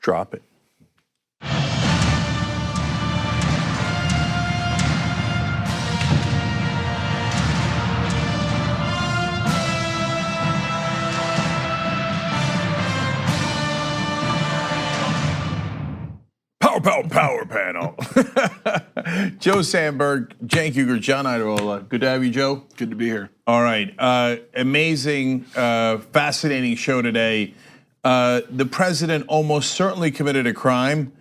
Drop it. Power panel. Joe Sandberg, Cenk Uygur, John Iadarola. Good to have you, Joe. Good to be here. All right, amazing, fascinating show today. The president almost certainly committed a crime,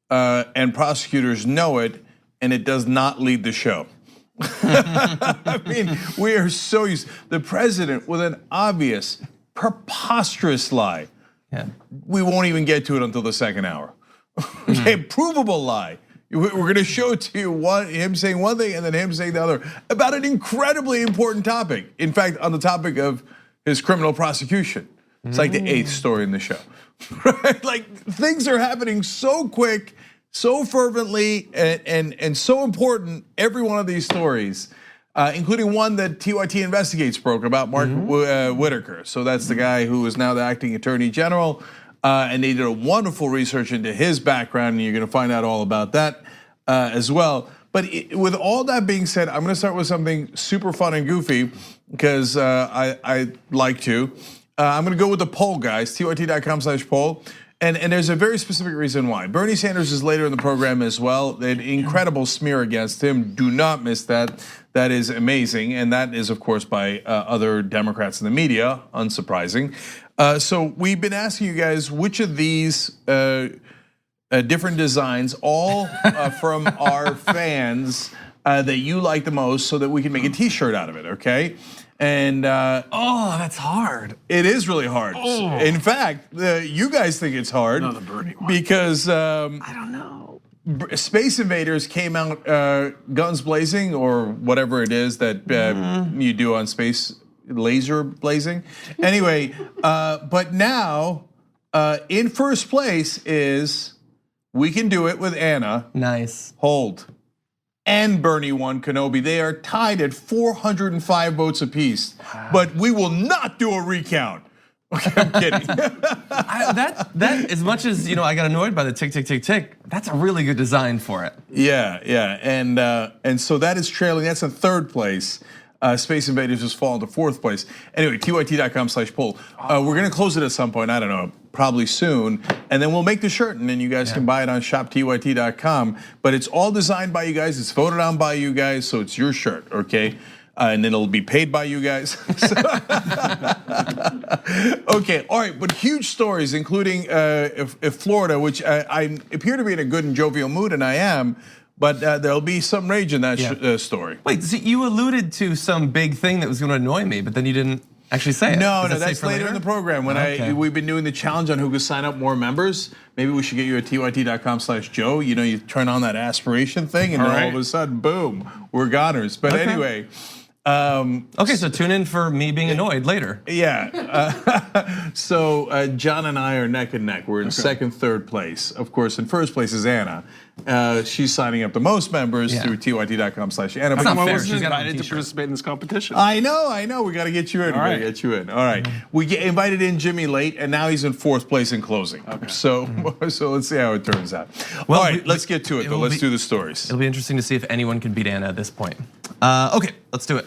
and prosecutors know it, and it does not lead the show. I mean, we are so used. The president with an obvious, preposterous lie. Yeah. We won't even get to it until the second hour. Okay, provable lie. We're going to show it to you, him saying one thing and then him saying the other about an incredibly important topic. In fact, on the topic of his criminal prosecution. It's like the 8th story in the show, right? Like things are happening so quick, so fervently, and so important. Every one of these stories, including one that TYT Investigates broke about Mark Whitaker. So that's the guy who is now the acting attorney general. And they did a wonderful research into his background, and you're going to find out all about that as well. But with all that being said, I'm going to start with something super fun and goofy because I like to. I'm going to go with the poll, guys. TYT.com/poll, and there's a very specific reason why. Bernie Sanders is later in the program as well. An incredible smear against him. Do not miss that. That is amazing, and that is of course by other Democrats in the media. Unsurprising. So we've been asking you guys which of these different designs, all from our fans, that you like the most, so that we can make a T-shirt out of it. Okay, and oh, that's hard. It is really hard. Oh. In fact, you guys think it's hard. No, the Bernie one. Because I don't know. Space Invaders came out guns blazing, or whatever it is that you do on space. Laser blazing. Anyway, but now in first place is We Can Do It with Anna. Nice. Hold. And Bernie One Kenobi. They are tied at 405 votes apiece. Wow. But we will not do a recount. Okay, I'm kidding. that as much as I got annoyed by the tick tick tick tick. That's a really good design for it. Yeah, and so that is trailing. That's in third place. Space Invaders just fall into fourth place. Anyway, TYT.com/poll. We're gonna close it at some point. I don't know, probably soon, and then we'll make the shirt, and then you guys can buy it on shoptyt.com. But it's all designed by you guys. It's voted on by you guys, so it's your shirt, okay? And then it'll be paid by you guys. Okay, all right, but huge stories, including Florida, which I appear to be in a good and jovial mood, and I am. But there'll be some rage in that story. Wait, so you alluded to some big thing that was going to annoy me, but then you didn't actually say it. No, that's later in the program when we've been doing the challenge on who could sign up more members. Maybe we should get you at tyt.com/Joe. You turn on that aspiration thing, and then all of a sudden, boom, we're goners. But anyway. Okay, so tune in for me being annoyed later. Yeah, so John and I are neck and neck. We're in second, third place. Of course, in first place is Anna. She's signing up the most members through tyt.com/Anna. That's not fair. She's invited to participate in this competition. I know. We got to get you in. All right. We get invited in Jimmy late, and now he's in fourth place in closing. Okay. So let's see how it turns out. Well, all right, let's get to it though. Let's do the stories. It'll be interesting to see if anyone can beat Anna at this point. Okay, let's do it.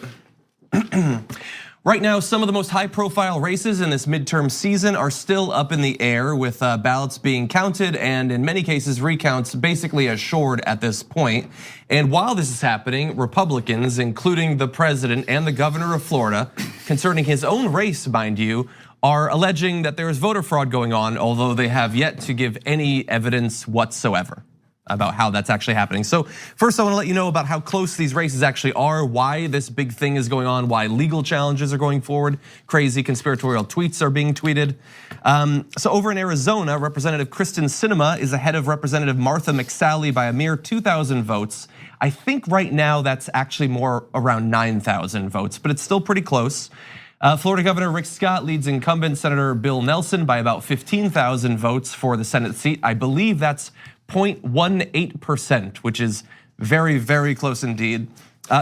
Right now, some of the most high-profile races in this midterm season are still up in the air, with ballots being counted and, in many cases, recounts basically assured at this point. And while this is happening, Republicans, including the president and the governor of Florida, concerning his own race, mind you, are alleging that there is voter fraud going on, although they have yet to give any evidence whatsoever about how that's actually happening. So first I wanna let you know about how close these races actually are, why this big thing is going on, why legal challenges are going forward, crazy conspiratorial tweets are being tweeted. So over in Arizona, Representative Kristen Sinema is ahead of Representative Martha McSally by a mere 2,000 votes. I think right now that's actually more around 9,000 votes, but it's still pretty close. Florida Governor Rick Scott leads incumbent Senator Bill Nelson by about 15,000 votes for the Senate seat. I believe that's 0.18%, which is very, very close indeed.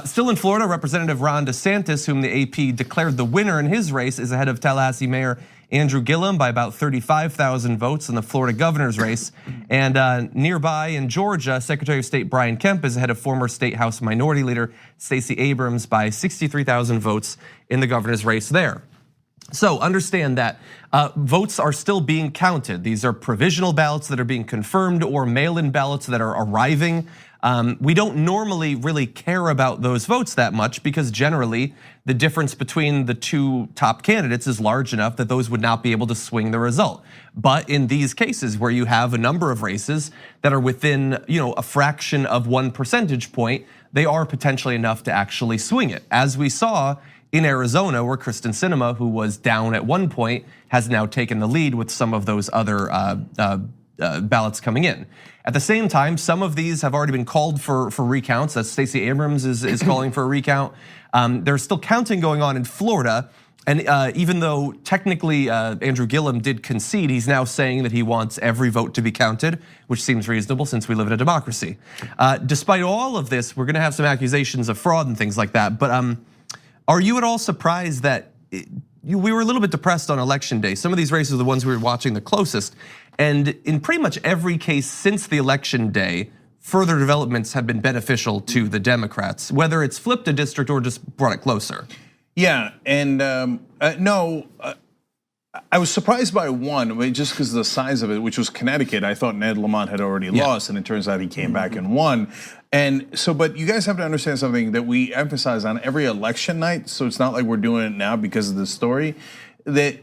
Still in Florida, Representative Ron DeSantis, whom the AP declared the winner in his race, is ahead of Tallahassee Mayor Andrew Gillum by about 35,000 votes in the Florida governor's race. And nearby in Georgia, Secretary of State Brian Kemp is ahead of former State House Minority Leader Stacey Abrams by 63,000 votes in the governor's race there. So understand that votes are still being counted. These are provisional ballots that are being confirmed or mail-in ballots that are arriving. We don't normally really care about those votes that much because generally the difference between the two top candidates is large enough that those would not be able to swing the result. But in these cases where you have a number of races that are within a fraction of 1 percentage point, they are potentially enough to actually swing it. As we saw in Arizona, where Kristen Sinema, who was down at one point, has now taken the lead with some of those other ballots coming in. At the same time, some of these have already been called for recounts. As Stacey Abrams is calling for a recount. There's still counting going on in Florida. And even though technically Andrew Gillum did concede, he's now saying that he wants every vote to be counted, which seems reasonable since we live in a democracy. Despite all of this, we're gonna have some accusations of fraud and things like that. But are you at all surprised that we were a little bit depressed on election day? Some of these races are the ones we were watching the closest. And in pretty much every case since the election day, further developments have been beneficial to the Democrats, whether it's flipped a district or just brought it closer. Yeah, and no, I was surprised by one, just because of the size of it, which was Connecticut. I thought Ned Lamont had already lost, and it turns out he came back and won. And so, but you guys have to understand something that we emphasize on every election night, so it's not like we're doing it now because of this story, that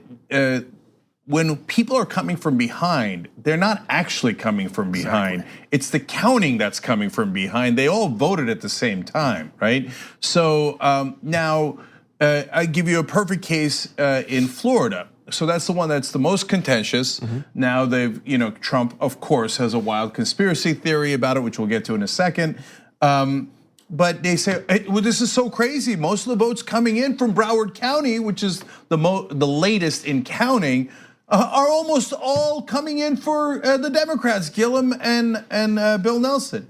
when people are coming from behind, they're not actually coming from behind. Exactly. It's the counting that's coming from behind. They all voted at the same time, right? So now, I give you a perfect case in Florida. So that's the one that's the most contentious. Now they've, Trump, of course, has a wild conspiracy theory about it, which we'll get to in a second. But they say, well, this is so crazy. Most of the votes coming in from Broward County, which is the latest in counting, are almost all coming in for the Democrats, Gillum and Bill Nelson.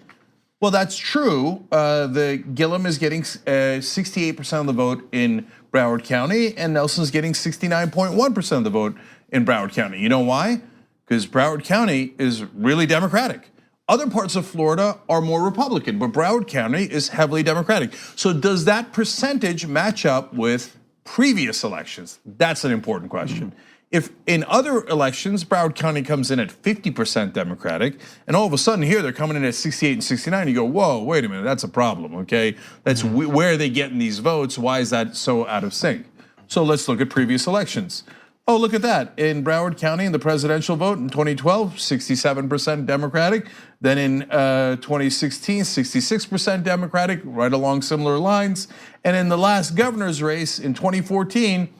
Well, that's true. The Gillum is getting 68% of the vote in Broward County, and Nelson's getting 69.1% of the vote in Broward County. You know why? Because Broward County is really Democratic. Other parts of Florida are more Republican, but Broward County is heavily Democratic. So does that percentage match up with previous elections? That's an important question. If in other elections, Broward County comes in at 50% Democratic, and all of a sudden here they're coming in at 68 and 69, you go, whoa, wait a minute, that's a problem, okay? That's where are they getting these votes? Why is that so out of sync? So let's look at previous elections. Oh, look at that. In Broward County, in the presidential vote in 2012, 67% Democratic. Then in 2016, 66% Democratic, right along similar lines. And in the last governor's race in 2014,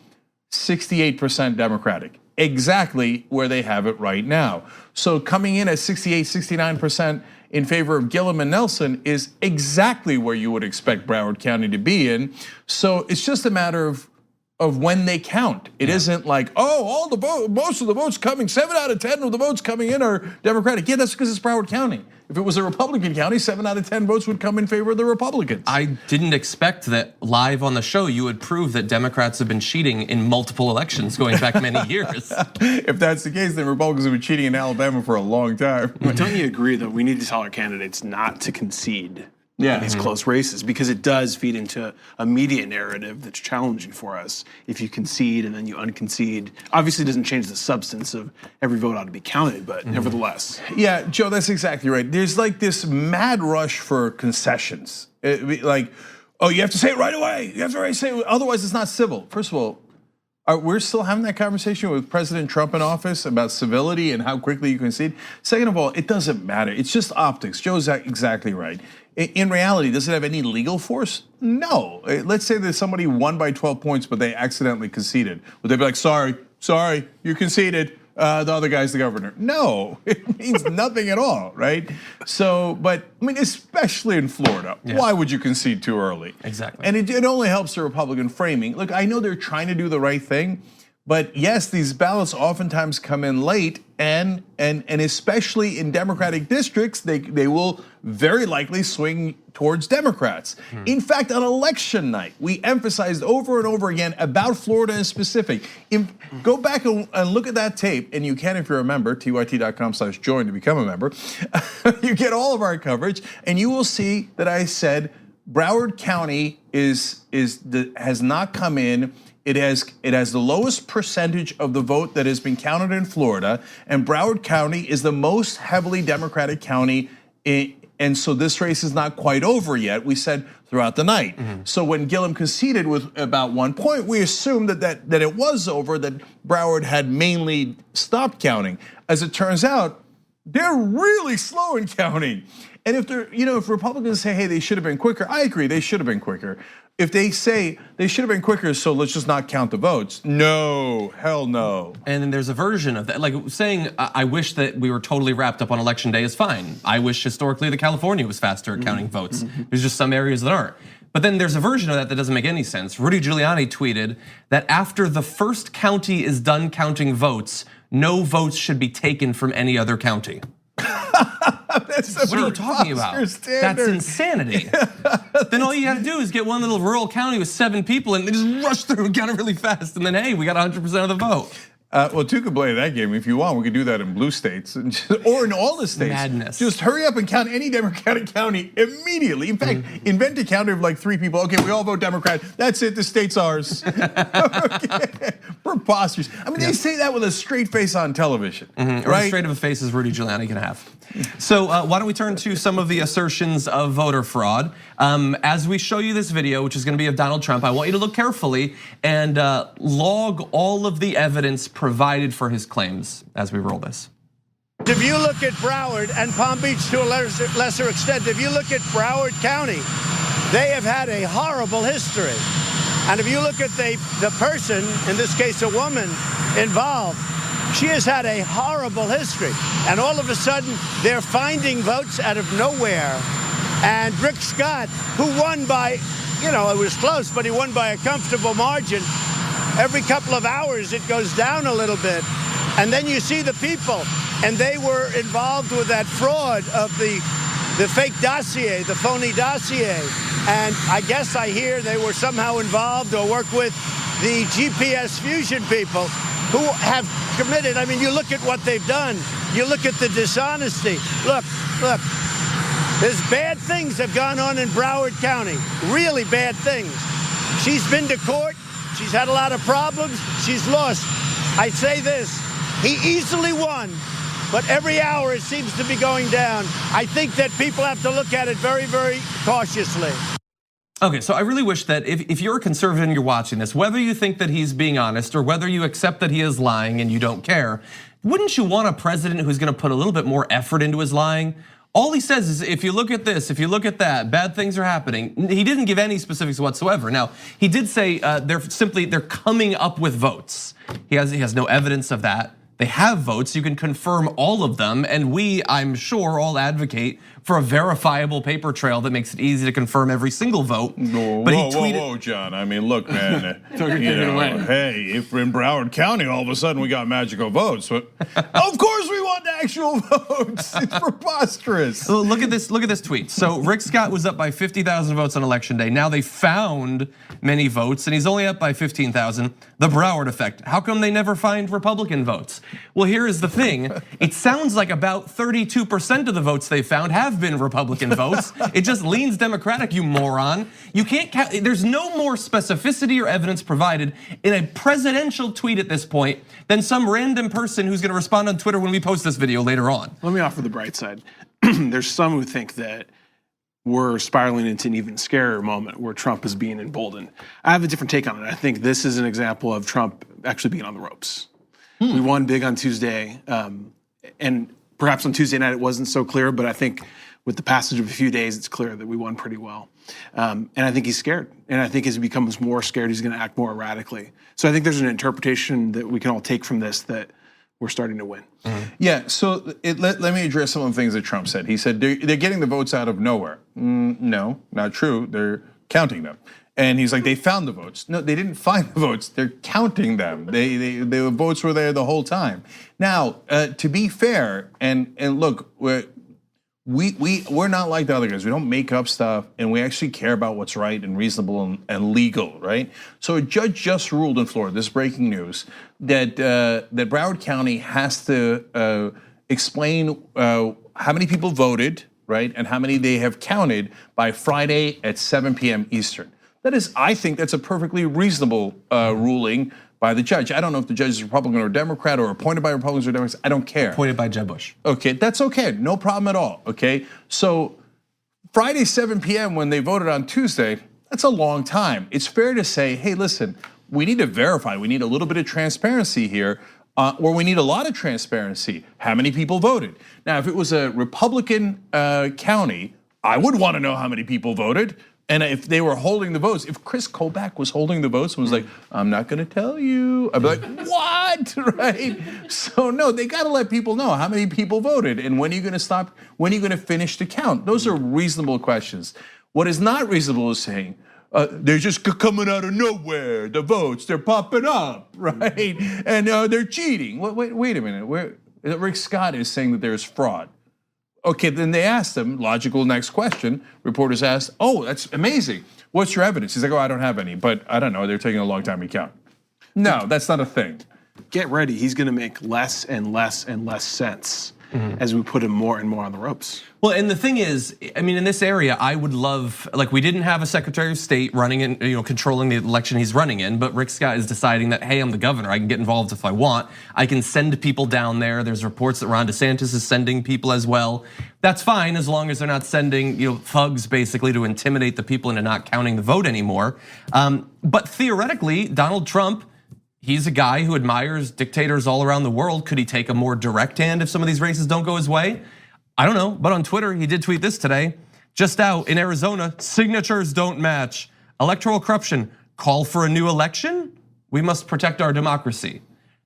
68% Democratic, exactly where they have it right now. So coming in at 68, 69% in favor of Gillum and Nelson is exactly where you would expect Broward County to be in. So it's just a matter of when they count. It isn't like, all the vote, most of the votes coming, 7 out of 10 of the votes coming in are Democratic. Yeah, that's because it's Broward County. If it was a Republican county, 7 out of 10 votes would come in favor of the Republicans. I didn't expect that live on the show you would prove that Democrats have been cheating in multiple elections going back many years. If that's the case, then Republicans have been cheating in Alabama for a long time. But don't you agree that we need to tell our candidates not to concede in these close races, because it does feed into a media narrative that's challenging for us. If you concede and then you unconcede, obviously it doesn't change the substance of every vote ought to be counted, but nevertheless. Yeah, Joe, that's exactly right. There's like this mad rush for concessions. Like, you have to say it right away. You have to say it, otherwise it's not civil. First of all, we're still having that conversation with President Trump in office about civility and how quickly you concede. Second of all, it doesn't matter. It's just optics. Joe's exactly right. In reality, does it have any legal force? No. Let's say that somebody won by 12 points, but they accidentally conceded. Would they be like, sorry, you conceded, the other guy's the governor? No, it means nothing at all, right? So, but I mean, especially in Florida, why would you concede too early? Exactly. And it only helps the Republican framing. Look, I know they're trying to do the right thing, But yes, these ballots oftentimes come in late, and especially in Democratic districts, they will very likely swing towards Democrats. In fact, on election night, we emphasized over and over again about Florida in specific. Go back and look at that tape, and you can, if you're a member, tyt.com/join to become a member. You get all of our coverage, and you will see that I said Broward County has not come in. It has the lowest percentage of the vote that has been counted in Florida, and Broward County is the most heavily Democratic county. And so this race is not quite over yet, we said throughout the night. So when Gillum conceded with about 1 point, we assumed that it was over, that Broward had mainly stopped counting. As it turns out, they're really slow in counting. And if Republicans say, hey, they should have been quicker, I agree, they should have been quicker. If they say they should have been quicker, so let's just not count the votes. No, hell no. And then there's a version of that, like saying, I wish that we were totally wrapped up on election day is fine. I wish historically that California was faster at counting votes. There's just some areas that aren't. But then there's a version of that doesn't make any sense. Rudy Giuliani tweeted that after the first county is done counting votes, no votes should be taken from any other county. What are you talking about? That's insanity. Then all you had to do is get one little rural county with 7 people and they just rush through and count it really fast. And then, hey, we got 100% of the vote. Well, two could play that game if you want. We could do that in blue states or in all the states. Madness. Just hurry up and count any Democratic county immediately. In fact, invent a county of like 3 people. Okay, we all vote Democrat. That's it. The state's ours. Okay. Preposterous. I mean, they say that with a straight face on television, right? Or as straight of a face as Rudy Giuliani can have. So why don't we turn to some of the assertions of voter fraud? As we show you this video, which is going to be of Donald Trump, I want you to look carefully and log all of the evidence provided for his claims as we roll this. If you look at Broward and Palm Beach to a lesser extent, if you look at Broward County, they have had a horrible history. And if you look at the person, in this case a woman, involved, she has had a horrible history. And all of a sudden, they're finding votes out of nowhere. And Rick Scott, who won by, it was close, but he won by a comfortable margin. Every couple of hours, it goes down a little bit. And then you see the people, and they were involved with that fraud of the fake dossier, the phony dossier. And I guess I hear they were somehow involved or worked with the GPS fusion people who have committed. I mean, you look at what they've done. You look at the dishonesty. Look. There's bad things have gone on in Broward County, really bad things. She's been to court. She's had a lot of problems. She's lost. I'd say this, he easily won, but every hour it seems to be going down. I think that people have to look at it very, very cautiously. Okay, so I really wish that if you're a conservative and you're watching this, whether you think that he's being honest or whether you accept that he is lying and you don't care, wouldn't you want a president who's gonna put a little bit more effort into his lying? All he says is, if you look at this, if you look at that, bad things are happening. He didn't give any specifics whatsoever. Now, he did say they're coming up with votes. He has no evidence of that. They have votes, you can confirm all of them, and we, I'm sure, all advocate for a verifiable paper trail that makes it easy to confirm every single vote. Whoa, John, I mean, look, man, hey, if we're in Broward County, all of a sudden we got magical votes. Of course we want actual votes, it's preposterous. Look at this tweet. So Rick Scott was up by 50,000 votes on election day. Now they found many votes, and he's only up by 15,000. The Broward effect. How come they never find Republican votes? Well, here is the thing. It sounds like about 32% of the votes they found have been Republican votes. It just leans Democratic, you moron. You can't count, there's no more specificity or evidence provided in a presidential tweet at this point than some random person who's gonna respond on Twitter when we post this video later on. Let me offer the bright side. There's some who think that we're spiraling into an even scarier moment where Trump is being emboldened. I have a different take on it. I think this is an example of Trump actually being on the ropes. We won big on Tuesday, and perhaps on Tuesday night it wasn't so clear, but I think with the passage of a few days, it's clear that we won pretty well. And I think he's scared, and I think as he becomes more scared, he's gonna act more erratically. So I think there's an interpretation that we can all take from this that we're starting to win. Yeah, so let me address some of the things that Trump said. He said they're getting the votes out of nowhere. No, not true, they're counting them. And he's like, they found the votes. No, they didn't find the votes. They're counting them. The votes were there the whole time. Now, to be fair, and look, we're not like the other guys. We don't make up stuff, and we actually care about what's right and reasonable and legal, right? So a judge just ruled in Florida, this is breaking news, that Broward County has to explain how many people voted, right, and how many they have counted by Friday at 7 p.m. Eastern. That is, I think that's a perfectly reasonable ruling by the judge. I don't know if the judge is Republican or Democrat or appointed by Republicans or Democrats. I don't care. Appointed by Jeb Bush. Okay, that's okay. No problem at all. Okay, so Friday 7 p.m. when they voted on Tuesday, that's a long time. It's fair to say, hey, listen, we need to verify. We need a little bit of transparency here, or we need a lot of transparency. How many people voted? Now, if it was a Republican county, I would want to know how many people voted. And if they were holding the votes, if Chris Kobach was holding the votes and was like, I'm not gonna tell you, I'd be like, what, right? So no, they gotta let people know how many people voted and when are you gonna stop, when are you gonna finish the count? Those are reasonable questions. What is not reasonable is saying, they're just coming out of nowhere, the votes, they're popping up, right? And they're cheating. Wait a minute, Rick Scott is saying that there's fraud. Okay, then they asked him, logical next question, reporters asked, oh, that's amazing. What's your evidence? He's like, oh, I don't have any, but I don't know, they're taking a long time to count. No, that's not a thing. Get ready, he's gonna make less and less and less sense as we put him more and more on the ropes. Well, and the thing is, I mean, in this area, I would love, like we didn't have a Secretary of State running in, controlling the election he's running in, but Rick Scott is deciding that, hey, I'm the governor, I can get involved if I want. I can send people down there. There's reports that Ron DeSantis is sending people as well. That's fine as long as they're not sending, thugs basically to intimidate the people into not counting the vote anymore. But theoretically, Donald Trump, he's a guy who admires dictators all around the world. Could he take a more direct hand if some of these races don't go his way? I don't know, but on Twitter, he did tweet this today. Just out in Arizona, signatures don't match. Electoral corruption, call for a new election? We must protect our democracy.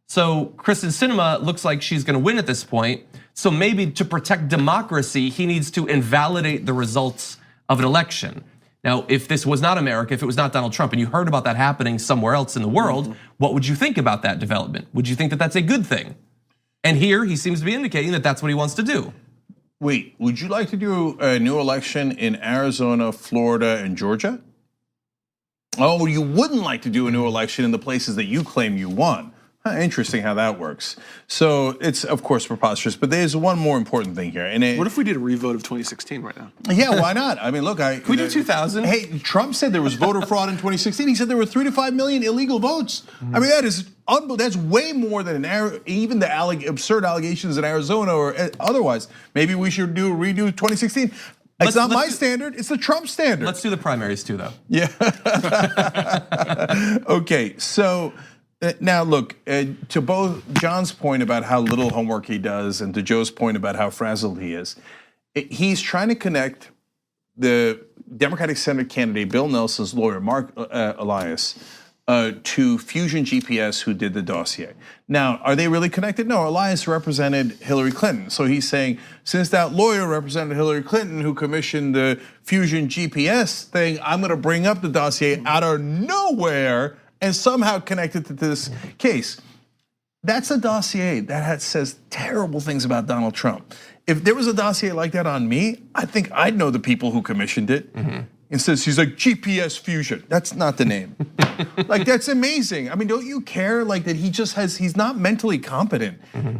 So Kristen Sinema looks like she's gonna win at this point. So maybe to protect democracy, he needs to invalidate the results of an election. Now, if this was not America, if it was not Donald Trump, and you heard about that happening somewhere else in the world, what would you think about that development? Would you think that that's a good thing? And here, he seems to be indicating that that's what he wants to do. Wait, would you like to do a new election in Arizona, Florida, and Georgia? Oh, you wouldn't like to do a new election in the places that you claim you won. Interesting how that works. So it's of course preposterous, but there's one more important thing here. And what if we did a revote of 2016 right now? Yeah, why not? I mean, look, Can we do 2000? Hey, Trump said there was voter fraud in 2016. He said there were 3 to 5 million illegal votes. I mean, that is unbelievable. That's way more than even the absurd allegations in Arizona or otherwise. Maybe we should redo 2016. It's not my standard, it's the Trump standard. Let's do the primaries too, though. Yeah. Okay, so now look, to both John's point about how little homework he does and to Joe's point about how frazzled he is, he's trying to connect the Democratic Senate candidate, Bill Nelson's lawyer, Mark Elias, to Fusion GPS, who did the dossier. Now, are they really connected? No, Elias represented Hillary Clinton. So he's saying, since that lawyer represented Hillary Clinton, who commissioned the Fusion GPS thing, I'm gonna bring up the dossier out of nowhere and somehow connected to this case. That's a dossier that says terrible things about Donald Trump. If there was a dossier like that on me, I think I'd know the people who commissioned it. Instead, he's like GPS Fusion. That's not the name. Like, that's amazing. I mean, don't you care like that he's not mentally competent.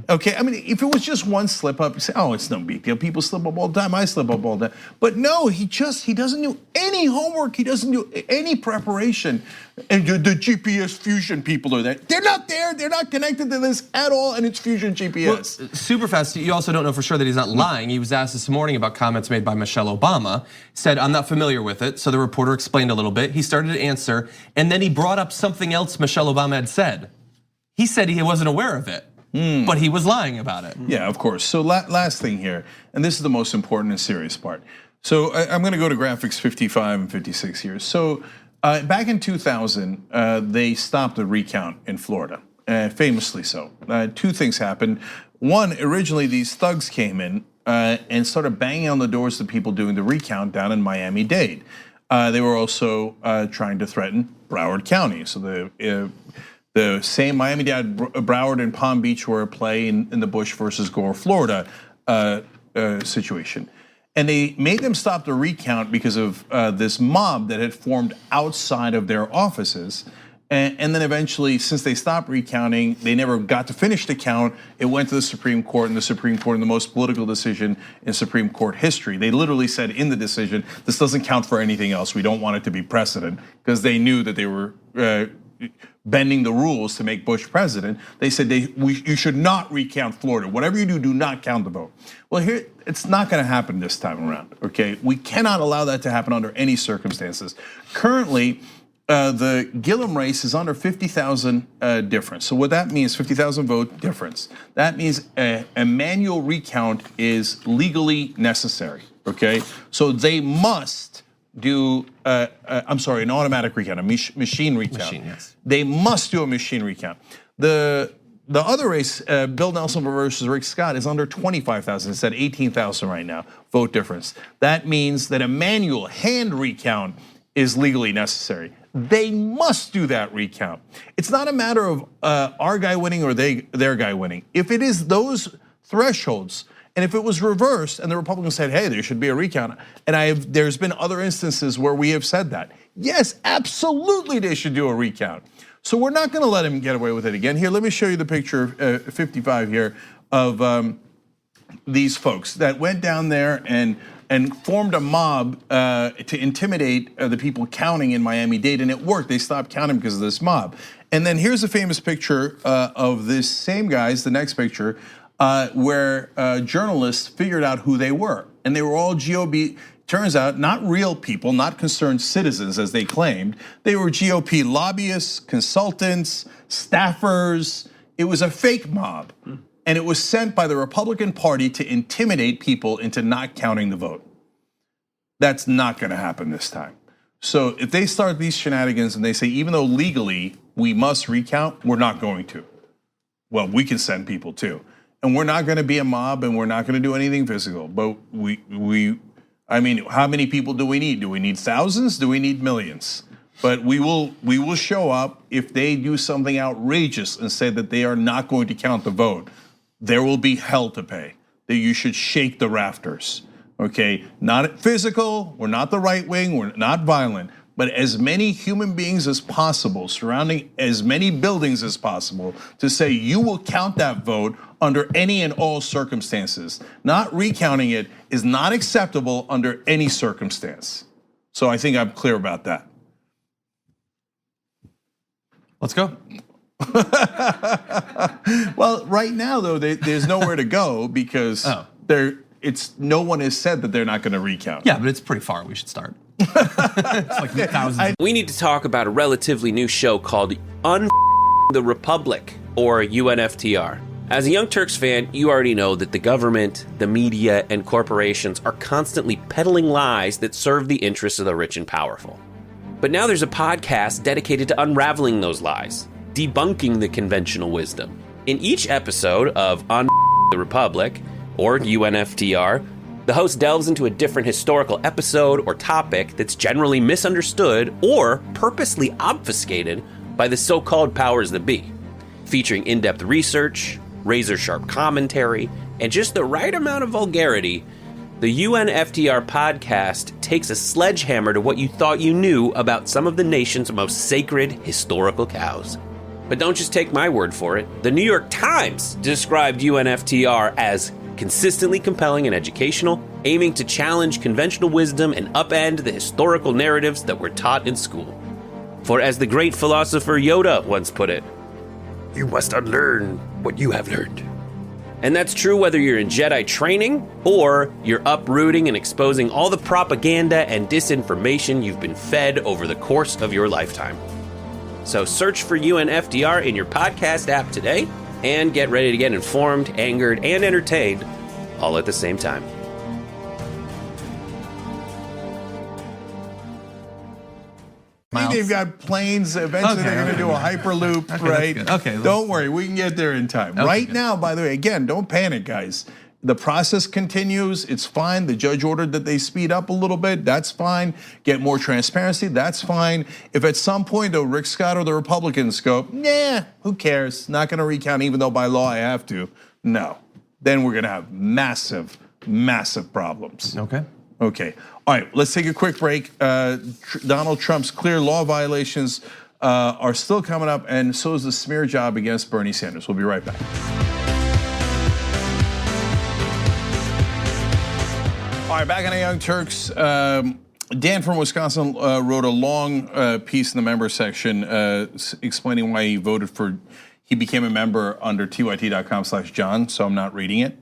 Okay, I mean, if it was just one slip up, you say, oh, it's no big deal. People slip up all the time, I slip up all the time. But no, he doesn't do any homework, he doesn't do any preparation. And the GPS Fusion people are there. They're not there, they're not connected to this at all, and it's Fusion GPS. Well, super fast, you also don't know for sure that he's not lying. He was asked this morning about comments made by Michelle Obama. Said, I'm not familiar with it. So the reporter explained a little bit. He started to answer, and then he brought up something else Michelle Obama had said. He said he wasn't aware of it, but he was lying about it. Yeah, of course. So last thing here, and this is the most important and serious part. So I'm gonna go to graphics 55 and 56 here. So back in 2000, they stopped the recount in Florida, famously so. 2 things happened. One, originally these thugs came in and started banging on the doors of people doing the recount down in Miami-Dade. They were also trying to threaten Broward County. So the same Miami-Dade, Broward, and Palm Beach were at play in the Bush versus Gore, Florida situation. And they made them stop the recount because of this mob that had formed outside of their offices. And then eventually, since they stopped recounting, they never got to finish the count. It went to the Supreme Court, and the Supreme Court, in the most political decision in Supreme Court history, they literally said in the decision, this doesn't count for anything else. We don't want it to be precedent, because they knew that they were bending the rules to make Bush president. They said you should not recount Florida. Whatever you do not count the vote. Well, here, it's not gonna happen this time around, okay? We cannot allow that to happen under any circumstances. Currently, the Gillum race is under 50,000 difference. So what that means, 50,000 vote difference. That means a manual recount is legally necessary, okay? So they must do, I'm sorry, an automatic recount, a machine recount. Machine, yes. They must do a machine recount. The other race, Bill Nelson versus Rick Scott, is under 25,000. It's at 18,000 right now, vote difference. That means that a manual hand recount is legally necessary. They must do that recount. It's not a matter of our guy winning or their guy winning. If it is those thresholds, and if it was reversed and the Republicans said, hey, there should be a recount, and there's been other instances where we have said that. Yes, absolutely they should do a recount. So we're not gonna let him get away with it again. Here, let me show you the picture, 55 here, of these folks that went down there and formed a mob to intimidate the people counting in Miami-Dade, and it worked. They stopped counting because of this mob. And then here's a famous picture of this same guys, the next picture, where journalists figured out who they were. And they were all GOP, turns out, not real people, not concerned citizens as they claimed. They were GOP lobbyists, consultants, staffers. It was a fake mob. And it was sent by the Republican Party to intimidate people into not counting the vote. That's not gonna happen this time. So if they start these shenanigans and they say, even though legally we must recount, we're not going to. Well, we can send people too. And we're not gonna be a mob, and we're not gonna do anything physical. But I mean, how many people do we need? Do we need thousands? Do we need millions? But we will show up if they do something outrageous and say that they are not going to count the vote. There will be hell to pay. That you should shake the rafters, okay? Not physical, we're not the right wing, we're not violent, but as many human beings as possible, surrounding as many buildings as possible, to say you will count that vote under any and all circumstances. Not recounting it is not acceptable under any circumstance. So I think I'm clear about that. Let's go. Well, right now though, there's nowhere to go because no one has said that they're not going to recount. Yeah, but it's pretty far. We should start. It's like thousands. We need to talk about a relatively new show called the Republic, or UNFTR. As a Young Turks fan, you already know that the government, the media, and corporations are constantly peddling lies that serve the interests of the rich and powerful. But now there's a podcast dedicated to unraveling those lies, debunking the conventional wisdom. In each episode of On the Republic, or UNFTR, the host delves into a different historical episode or topic that's generally misunderstood or purposely obfuscated by the so-called powers that be. Featuring in-depth research, razor-sharp commentary, and just the right amount of vulgarity, the UNFTR podcast takes a sledgehammer to what you thought you knew about some of the nation's most sacred historical cows. But don't just take my word for it. The New York Times described UNFTR as consistently compelling and educational, aiming to challenge conventional wisdom and upend the historical narratives that were taught in school. For as the great philosopher Yoda once put it, you must unlearn what you have learned. And that's true whether you're in Jedi training or you're uprooting and exposing all the propaganda and disinformation you've been fed over the course of your lifetime. So search for UNFTR in your podcast app today and get ready to get informed, angered, and entertained all at the same time. I think they've got planes. Eventually, they're going to do a hyperloop, right? Okay. Don't worry, we can get there in time. Right now, by the way, again, don't panic, guys. The process continues. It's fine. The judge ordered that they speed up a little bit. That's fine. Get more transparency. That's fine. If at some point, though, Rick Scott or the Republicans go, nah, who cares? Not going to recount, even though by law I have to. No. Then we're going to have massive, massive problems. Okay. Okay. All right. Let's take a quick break. Donald Trump's clear law violations are still coming up, and so is the smear job against Bernie Sanders. We'll be right back. All right, back on the Young Turks. Dan from Wisconsin wrote a long piece in the member section explaining why he became a member under tyt.com/John, so I'm not reading it.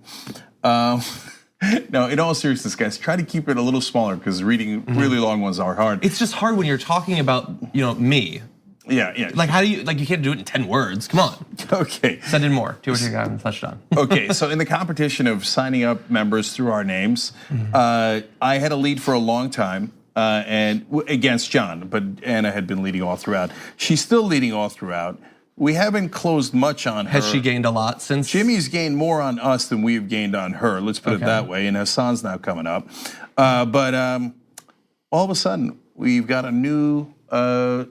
No, in all seriousness, guys, try to keep it a little smaller because reading really long ones are hard. It's just hard when you're talking about, me. Yeah. Like, how do you can't do it in 10 words? Come on. Okay. Send in more. tyt.com/John. Okay, so in the competition of signing up members through our names, I had a lead for a long time and against John, but Anna had been leading all throughout. She's still leading all throughout. We haven't closed much on her. Has she gained a lot since? Jimmy's gained more on us than we've gained on her. Let's put it that way. And Hassan's now coming up. But all of a sudden, we've got a new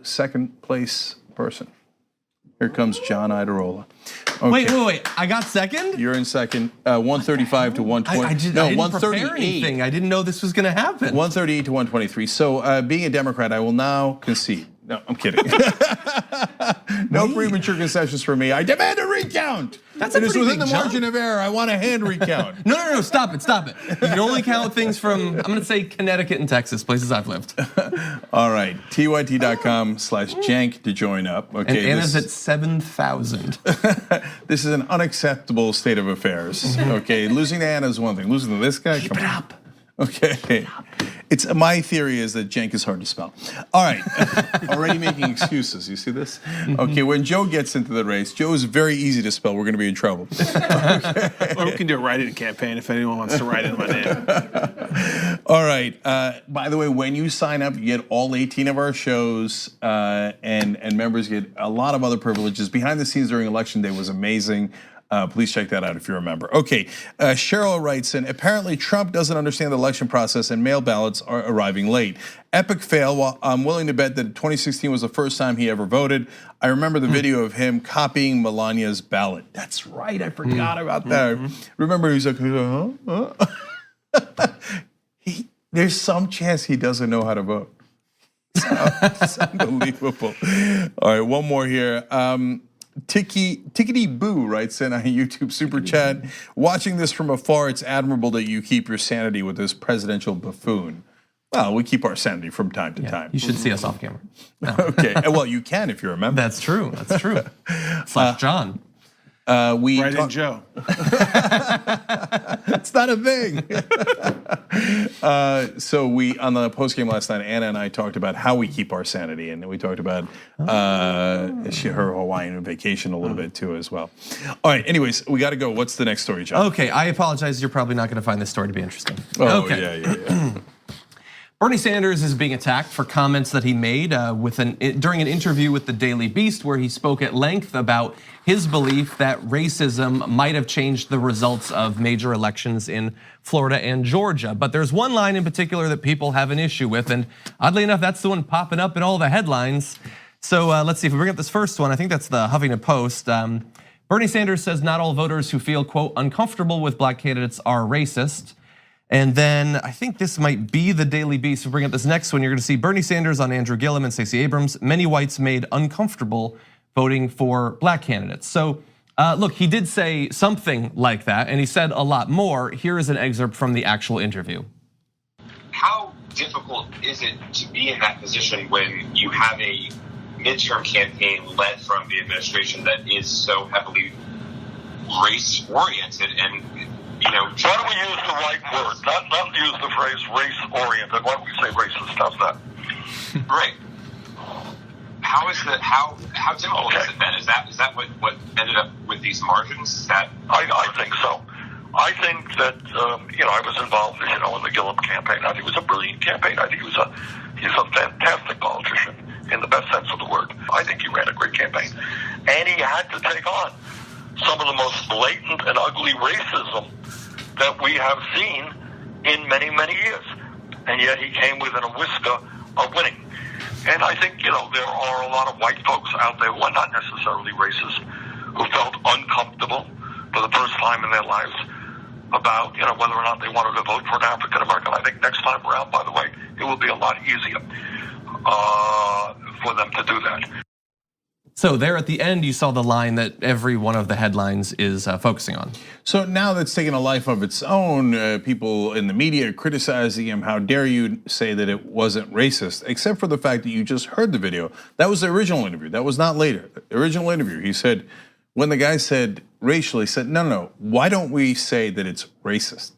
second place person. Here comes John Idarola. Okay. Wait. I got second? You're in second, 135 to 120. I didn't prepare anything. I didn't know this was gonna happen. 138 to 123. So being a Democrat, I will now concede. No, I'm kidding. No premature concessions for me. I demand a recount. That's a it is pretty within big the margin of error. I want a hand recount. No, stop it. You can only count things from, I'm gonna say Connecticut and Texas, places I've lived. All right, tyt.com/jank to join up. Okay, and Anna's at 7,000. This is an unacceptable state of affairs. Okay, losing to Anna is one thing. Losing to this guy, Keep it up. Okay, it's my theory is that Jank is hard to spell. All right, already making excuses. You see this? Okay, when Joe gets into the race, Joe is very easy to spell. We're going to be in trouble. Okay. Or we can do a write-in campaign if anyone wants to write in my name. All right. By the way, when you sign up, you get all 18 of our shows, and members get a lot of other privileges. Behind the scenes during Election Day was amazing. Please check that out if you're a member. Okay, Cheryl writes in, apparently Trump doesn't understand the election process and mail ballots are arriving late. Epic fail, while I'm willing to bet that 2016 was the first time he ever voted. I remember the video of him copying Melania's ballot. That's right, I forgot about that. Remember he's like, there's some chance he doesn't know how to vote. It's unbelievable. All right, one more here. Tickety Boo writes in on YouTube super chat. Watching this from afar, it's admirable that you keep your sanity with this presidential buffoon. Well, we keep our sanity from time to time. You should see us off camera. No. Okay, well, you can if you're a member. That's true. /John. Right in Joe. It's not a thing. So we, on the postgame last night, Anna and I talked about how we keep our sanity, and we talked about her Hawaiian vacation a little bit too as well. All right, anyways, we got to go. What's the next story, John? Okay, I apologize. You're probably not going to find this story to be interesting. Oh, okay. Yeah. Bernie Sanders is being attacked for comments that he made during an interview with the Daily Beast, where he spoke at length about his belief that racism might have changed the results of major elections in Florida and Georgia. But there's one line in particular that people have an issue with, and oddly enough, that's the one popping up in all the headlines. So let's see if we bring up this first one. I think that's the Huffington Post. Bernie Sanders says not all voters who feel, quote, uncomfortable with black candidates are racist. And then I think this might be the Daily Beast. We'll bring up this next one. You're gonna see Bernie Sanders on Andrew Gillum and Stacey Abrams. Many whites made uncomfortable voting for black candidates. So look, he did say something like that, and he said a lot more. Here is an excerpt from the actual interview. How difficult is it to be in that position when you have a midterm campaign led from the administration that is so heavily race-oriented and, you know, why don't we use the right word, not use the phrase race-oriented? Why don't we say racist? How's that? Right. How difficult is it then? Is that what ended up with these margins? I think so. I think that I was involved in the Gillum campaign. I think it was a brilliant campaign. I think he's a fantastic politician in the best sense of the word. I think he ran a great campaign, and he had to take on some of the most blatant and ugly racism that we have seen in many, many years. And yet he came within a whisker of winning. And I think, there are a lot of white folks out there who are not necessarily racist, who felt uncomfortable for the first time in their lives about, whether or not they wanted to vote for an African American. I think next time around, by the way, it will be a lot easier for them to do that. So there at the end, you saw the line that every one of the headlines is focusing on. So now that's taken a life of its own, people in the media criticizing him. How dare you say that it wasn't racist, except for the fact that you just heard the video. That was the original interview. That was not later. The original interview, he said, when the guy said racial, he said, no, why don't we say that it's racist?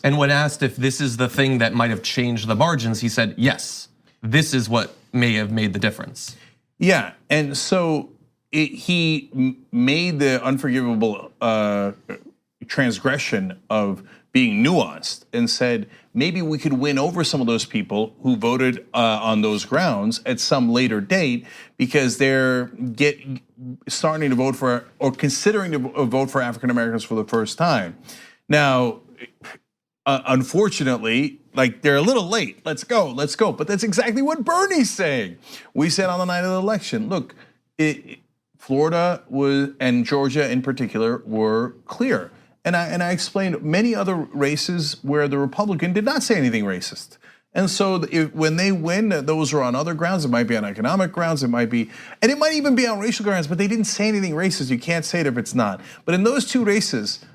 And when asked if this is the thing that might have changed the margins, he said, yes, this is what may have made the difference. Yeah, and so he made the unforgivable transgression of being nuanced and said maybe we could win over some of those people who voted on those grounds at some later date because they're starting to vote for or considering to vote for African Americans for the first time. Now, unfortunately, like they're a little late. Let's go. But that's exactly what Bernie's saying. We said on the night of the election, look, Florida and Georgia in particular were clear. And I explained many other races where the Republican did not say anything racist. And so when they win, those are on other grounds. It might be on economic grounds, and it might even be on racial grounds, but they didn't say anything racist. You can't say it if it's not. But in those two races,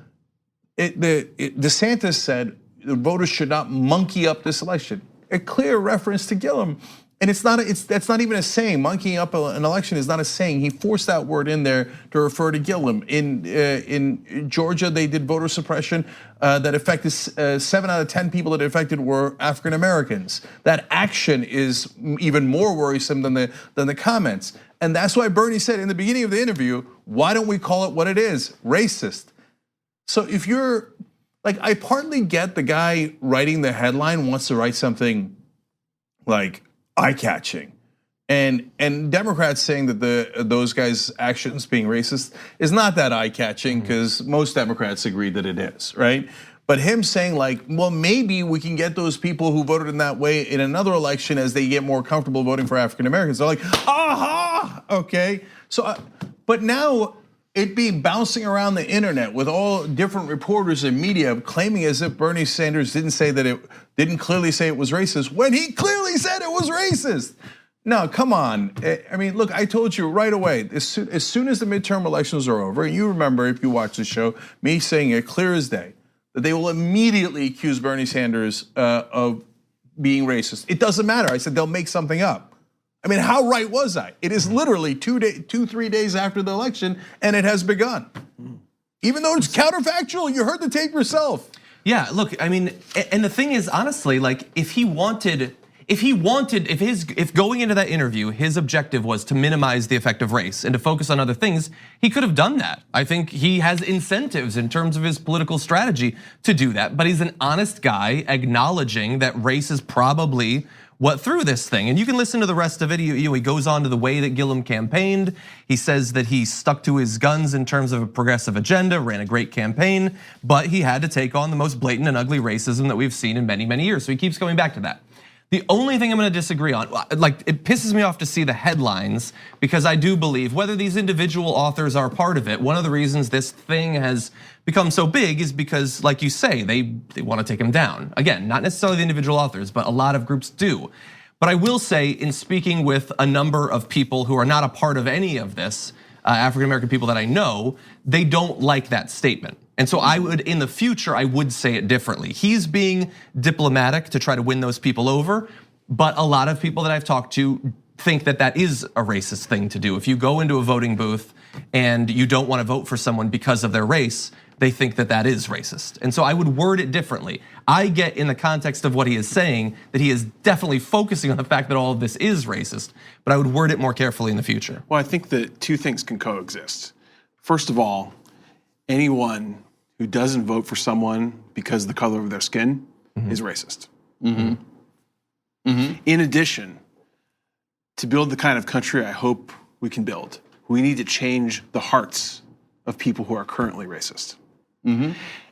DeSantis said the voters should not monkey up this election. A clear reference to Gillum. And that's not even a saying. Monkeying up an election is not a saying. He forced that word in there to refer to Gillum. In Georgia, they did voter suppression that affected 7 out of 10 people that it affected were African Americans. That action is even more worrisome than the comments. And that's why Bernie said in the beginning of the interview, why don't we call it what it is, racist? So if you're, like, I partly get the guy writing the headline wants to write something like eye-catching, and Democrats saying that those guys' actions being racist is not that eye-catching because most Democrats agree that it is, right? But him saying like, well, maybe we can get those people who voted in that way in another election as they get more comfortable voting for African Americans. They're like, aha, okay. So, but now it be bouncing around the internet with all different reporters and media claiming as if Bernie Sanders didn't clearly say it was racist when he clearly said it was racist. No, come on. I mean, look, I told you right away, as soon as the midterm elections are over, and you remember if you watch the show, me saying it clear as day, that they will immediately accuse Bernie Sanders of being racist. It doesn't matter. I said they'll make something up. I mean, how right was I? It is literally 3 days after the election, and it has begun. Even though it's counterfactual, you heard the tape yourself. Yeah, look, I mean, and the thing is, honestly, like if going into that interview, his objective was to minimize the effect of race and to focus on other things, he could have done that. I think he has incentives in terms of his political strategy to do that, but he's an honest guy acknowledging that race is probably what threw this thing. And you can listen to the rest of it. He goes on to the way that Gillum campaigned. He says that he stuck to his guns in terms of a progressive agenda, ran a great campaign, but he had to take on the most blatant and ugly racism that we've seen in many, many years. So he keeps coming back to that. The only thing I'm gonna disagree on, like it pisses me off to see the headlines because I do believe whether these individual authors are part of it, one of the reasons this thing has become so big is because, like you say, they wanna take him down. Again, not necessarily the individual authors, but a lot of groups do. But I will say, in speaking with a number of people who are not a part of any of this, African American people that I know, they don't like that statement. And so I would, in the future, I would say it differently. He's being diplomatic to try to win those people over, but a lot of people that I've talked to think that that is a racist thing to do. If you go into a voting booth and you don't want to vote for someone because of their race, they think that that is racist. And so I would word it differently. I get in the context of what he is saying that he is definitely focusing on the fact that all of this is racist, but I would word it more carefully in the future. Well, I think that two things can coexist. First of all, anyone who doesn't vote for someone because of the color of their skin is racist. In addition, to build the kind of country I hope we can build, we need to change the hearts of people who are currently racist.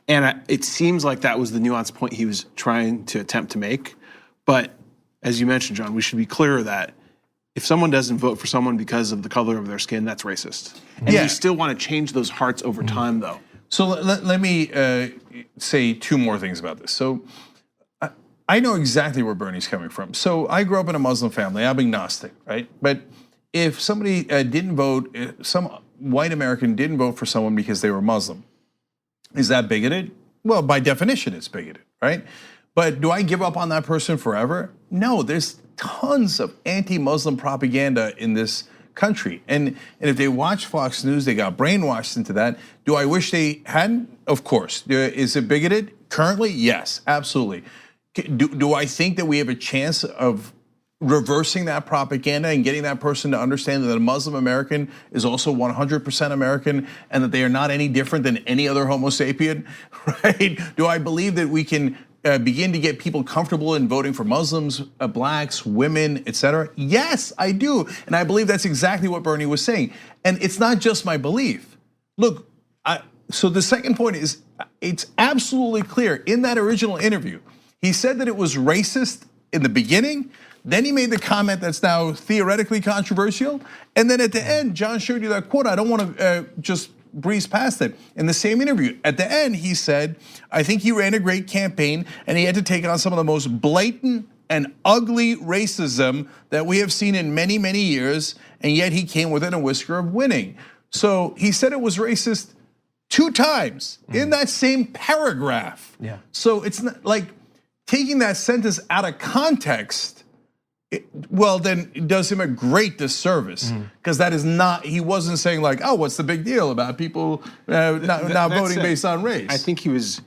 And it seems like that was the nuanced point he was trying to attempt to make. But as you mentioned, John, we should be clear that if someone doesn't vote for someone because of the color of their skin, that's racist. And we still want to change those hearts over time, though. So let me say two more things about this. So I know exactly where Bernie's coming from. So I grew up in a Muslim family. I'm agnostic, right? But if somebody didn't vote, some white American didn't vote for someone because they were Muslim, is that bigoted? Well, by definition, it's bigoted, right? But do I give up on that person forever? No, there's tons of anti-Muslim propaganda in this country. And if they watch Fox News, they got brainwashed into that. Do I wish they hadn't? Of course. Is it bigoted? Currently, yes, absolutely. Do I think that we have a chance of reversing that propaganda and getting that person to understand that a Muslim American is also 100% American and that they are not any different than any other Homo sapien, right? Do I believe that we can begin to get people comfortable in voting for Muslims, blacks, women, etc.? Yes, I do. And I believe that's exactly what Bernie was saying. And it's not just my belief. Look, so the second point is, it's absolutely clear in that original interview, he said that it was racist in the beginning. Then he made the comment that's now theoretically controversial. And then at the end, John showed you that quote. I don't want to just breeze past it. In the same interview, at the end, he said, I think he ran a great campaign and he had to take on some of the most blatant and ugly racism that we have seen in many, many years. And yet he came within a whisker of winning. So he said it was racist 2 times in that same paragraph. Yeah. So it's not like taking that sentence out of context, well, then it does him a great disservice, because that is not, he wasn't saying like, oh, what's the big deal about people not voting based on race? I think he was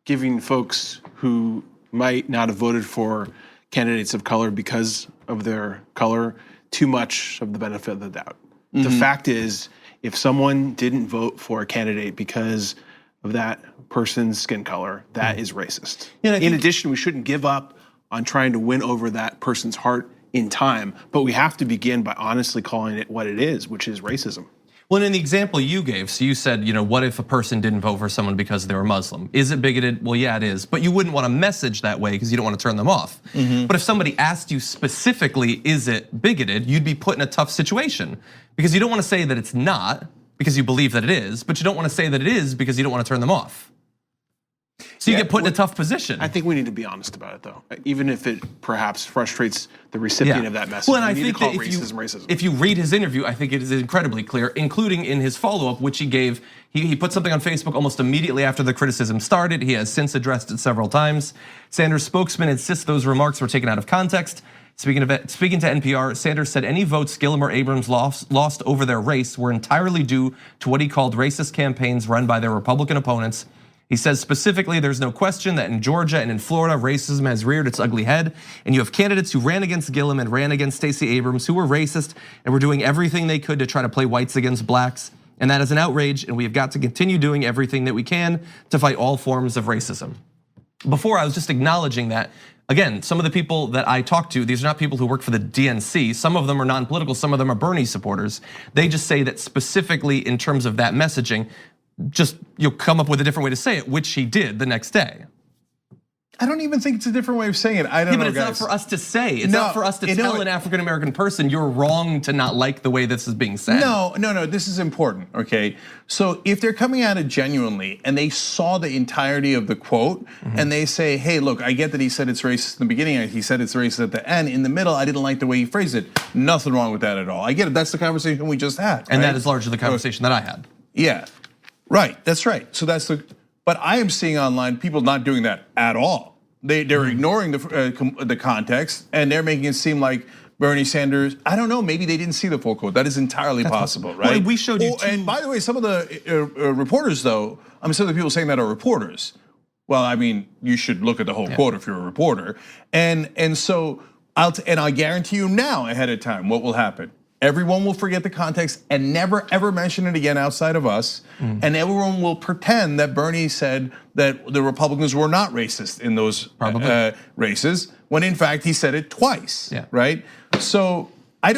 giving folks who might not have voted for candidates of color because of their color too much of the benefit of the doubt. The fact is, if someone didn't vote for a candidate because of that person's skin color, that is racist. In addition, we shouldn't give up on trying to win over that person's heart in time, but we have to begin by honestly calling it what it is, which is racism. Well, in the example you gave, so you said, what if a person didn't vote for someone because they were Muslim? Is it bigoted? Well, yeah, it is. But you wouldn't want to message that way because you don't want to turn them off. But if somebody asked you specifically, is it bigoted? You'd be put in a tough situation because you don't want to say that it's not because you believe that it is, but you don't want to say that it is because you don't want to turn them off. So you get put in a tough position. I think we need to be honest about it, though, even if it perhaps frustrates the recipient of that message. Well, and I need think to call that racism. If you read his interview, I think it is incredibly clear, including in his follow-up, which he gave. He put something on Facebook almost immediately after the criticism started. He has since addressed it several times. Sanders' spokesman insists those remarks were taken out of context. Speaking to NPR, Sanders said any votes Gillum or Abrams lost over their race were entirely due to what he called racist campaigns run by their Republican opponents. He says specifically, there's no question that in Georgia and in Florida, racism has reared its ugly head. And you have candidates who ran against Gillum and ran against Stacey Abrams who were racist and were doing everything they could to try to play whites against blacks. And that is an outrage, and we have got to continue doing everything that we can to fight all forms of racism. Before, I was just acknowledging that, again, some of the people that I talk to, these are not people who work for the DNC. Some of them are non-political, some of them are Bernie supporters. They just say that specifically in terms of that messaging, just you'll come up with a different way to say it, which he did the next day. I don't even think it's a different way of saying it. I don't know, but it's not for us to say. It's not for us to tell an African American person you're wrong to not like the way this is being said. No, this is important, okay? So if they're coming at it genuinely and they saw the entirety of the quote and they say, hey, look, I get that he said it's racist in the beginning, he said it's racist at the end. In the middle, I didn't like the way he phrased it. Nothing wrong with that at all. I get it, that's the conversation we just had. And that is largely the conversation that I had. Yeah, right, that's right. So that's but I am seeing online people not doing that at all. They're ignoring the context and they're making it seem like Bernie Sanders, I don't know, maybe they didn't see the full quote. That is entirely possible, right? Well, we showed you and by the way, some of the reporters though, some of the people saying that are reporters. Well, I mean, you should look at the whole quote if you're a reporter. And so I guarantee you now ahead of time what will happen. Everyone will forget the context and never ever mention it again outside of us. And everyone will pretend that Bernie said that the Republicans were not racist in those races, when in fact he said it twice, right? So I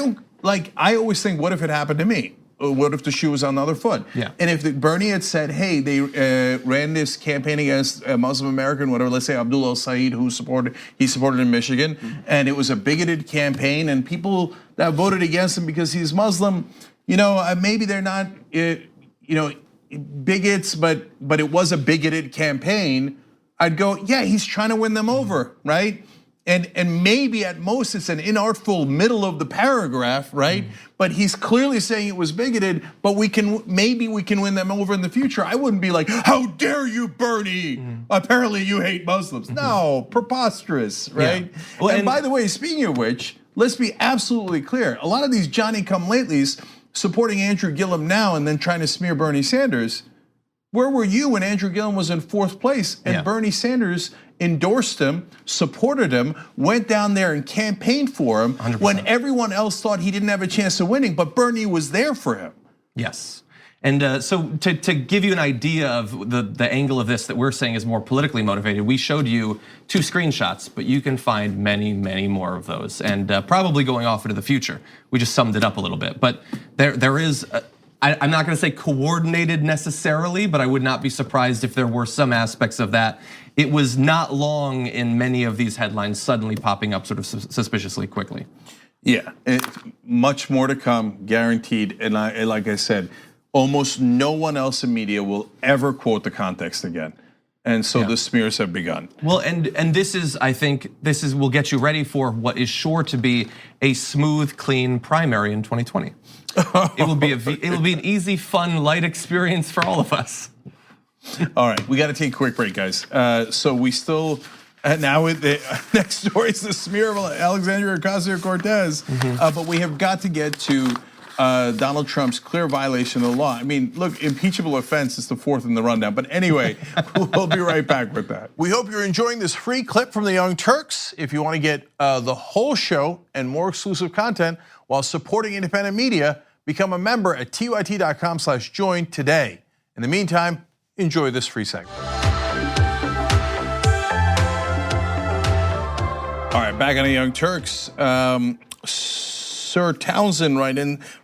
always think, what if it happened to me? what if the shoe was on the other foot? Yeah. And if Bernie had said, hey, they ran this campaign against a Muslim American, whatever, let's say Abdullah al-Said, he supported in Michigan, and it was a bigoted campaign, and people that voted against him because he's Muslim, maybe they're not, bigots, but it was a bigoted campaign, I'd go, yeah, he's trying to win them over, right? And maybe at most it's an inartful middle of the paragraph, right? But he's clearly saying it was bigoted, but maybe we can win them over in the future. I wouldn't be like, how dare you, Bernie? Apparently you hate Muslims. No, preposterous, right? Yeah. Well, and by the way, speaking of which, let's be absolutely clear. A lot of these Johnny-come-latelys supporting Andrew Gillum now and then trying to smear Bernie Sanders, where were you when Andrew Gillum was in 4th place and Bernie Sanders endorsed him, supported him, went down there and campaigned for him 100%. When everyone else thought he didn't have a chance of winning, but Bernie was there for him? Yes. And so to give you an idea of the angle of this that we're saying is more politically motivated, we showed you 2 screenshots, but you can find many, many more of those, and probably going off into the future. We just summed it up a little bit, but there is, I'm not gonna say coordinated necessarily, but I would not be surprised if there were some aspects of that. It was not long in many of these headlines suddenly popping up sort of suspiciously quickly. Yeah, much more to come, guaranteed, and like I said, almost no one else in media will ever quote the context again. And so the smears have begun. Well, and this is, I think, will get you ready for what is sure to be a smooth, clean primary in 2020. It will be an easy, fun, light experience for all of us. All right, we got to take a quick break, guys. So we still, now the next story is the smear of Alexandria Ocasio-Cortez, but we have got to get to Donald Trump's clear violation of the law. I mean, look, impeachable offense is the 4th in the rundown. But anyway, we'll be right back with that. We hope you're enjoying this free clip from the Young Turks. If you want to get the whole show and more exclusive content while supporting independent media, become a member at tyt.com/join today. In the meantime, enjoy this free segment. All right, back on the Young Turks. Sir Townsend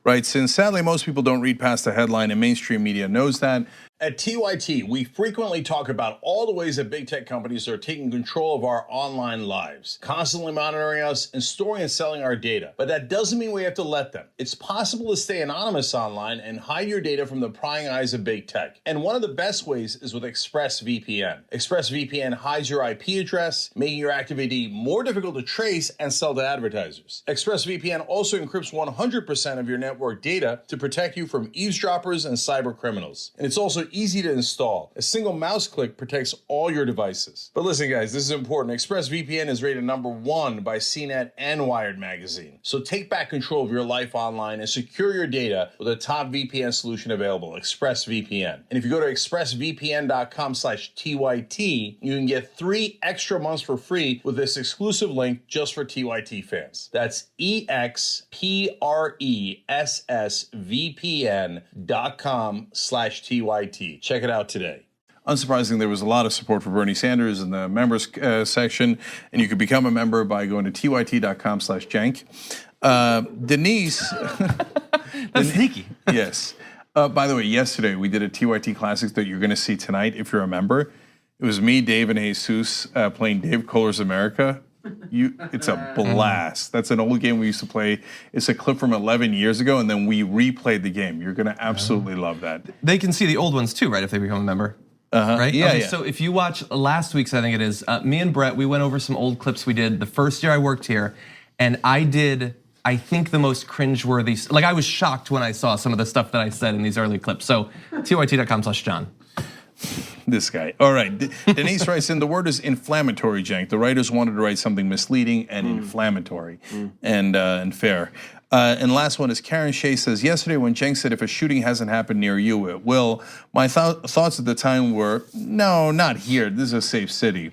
writes in, sadly, most people don't read past the headline and mainstream media knows that. At TYT, we frequently talk about all the ways that big tech companies are taking control of our online lives, constantly monitoring us and storing and selling our data. But that doesn't mean we have to let them. It's possible to stay anonymous online and hide your data from the prying eyes of big tech. And one of the best ways is with ExpressVPN. ExpressVPN hides your IP address, making your active ID more difficult to trace and sell to advertisers. ExpressVPN also encrypts 100% of your network data to protect you from eavesdroppers and cyber criminals. And it's also easy to install. A single mouse click protects all your devices. But listen, guys, this is important. ExpressVPN is rated #1 by CNET and Wired magazine. So take back control of your life online and secure your data with a top VPN solution available, ExpressVPN. And if you go to expressvpn.com/TYT, you can get 3 extra months for free with this exclusive link just for TYT fans. That's expressvpn.com/TYT. Check it out today. Unsurprisingly, there was a lot of support for Bernie Sanders in the members section, and you can become a member by going to tyt.com/jank. Denise. That's sneaky. Yes. By the way, yesterday we did a TYT Classics that you're going to see tonight if you're a member. It was me, Dave, and Jesus playing Dave Kohler's America. It's a blast. That's an old game we used to play. It's a clip from 11 years ago, and then we replayed the game. You're gonna absolutely love that. They can see the old ones too, right, if they become a member? Right? Yeah, okay, yeah. So if you watch last week's, I think it is, me and Brett, we went over some old clips we did the first year I worked here, and I did, I think, the most cringeworthy, like I was shocked when I saw some of the stuff that I said in these early clips. So tyt.com/John. This guy. All right, Denise writes in, the word is inflammatory, Jank. The writers wanted to write something misleading and inflammatory and fair. And last one is Karen Shea says, yesterday when Jank said if a shooting hasn't happened near you, it will, my thoughts at the time were, no, not here, this is a safe city.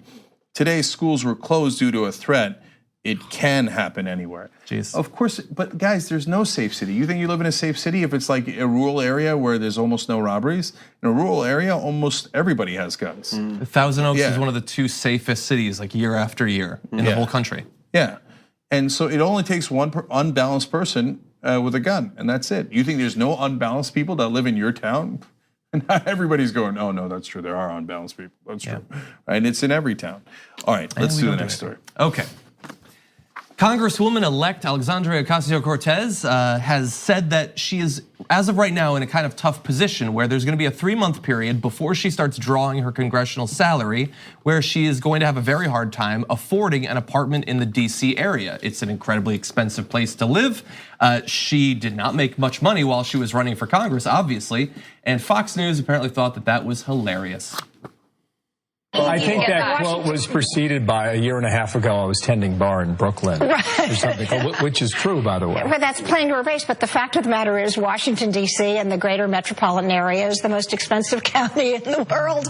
Today schools were closed due to a threat. It can happen anywhere. Jeez. Of course, but guys, there's no safe city. You think you live in a safe city if it's like a rural area where there's almost no robberies? In a rural area, almost everybody has guns. Thousand Oaks is one of the 2 safest cities, like year after year in the whole country. Yeah, and so it only takes one unbalanced person with a gun, and that's it. You think there's no unbalanced people that live in your town? And everybody's going, oh no, that's true. There are unbalanced people. That's true. And it's in every town. All right, let's do the next story. Okay. Congresswoman-elect Alexandria Ocasio-Cortez has said that she is, as of right now, in a kind of tough position where there's gonna be a 3-month period before she starts drawing her congressional salary, where she is going to have a very hard time affording an apartment in the DC area. It's an incredibly expensive place to live. She did not make much money while she was running for Congress, obviously, and Fox News apparently thought that that was hilarious. I think that quote was preceded by a year and a half ago. I was tending bar in Brooklyn, or something, which is true, by the way. Well, that's playing to her base. But the fact of the matter is, Washington D.C. and the greater metropolitan area is the most expensive county in the world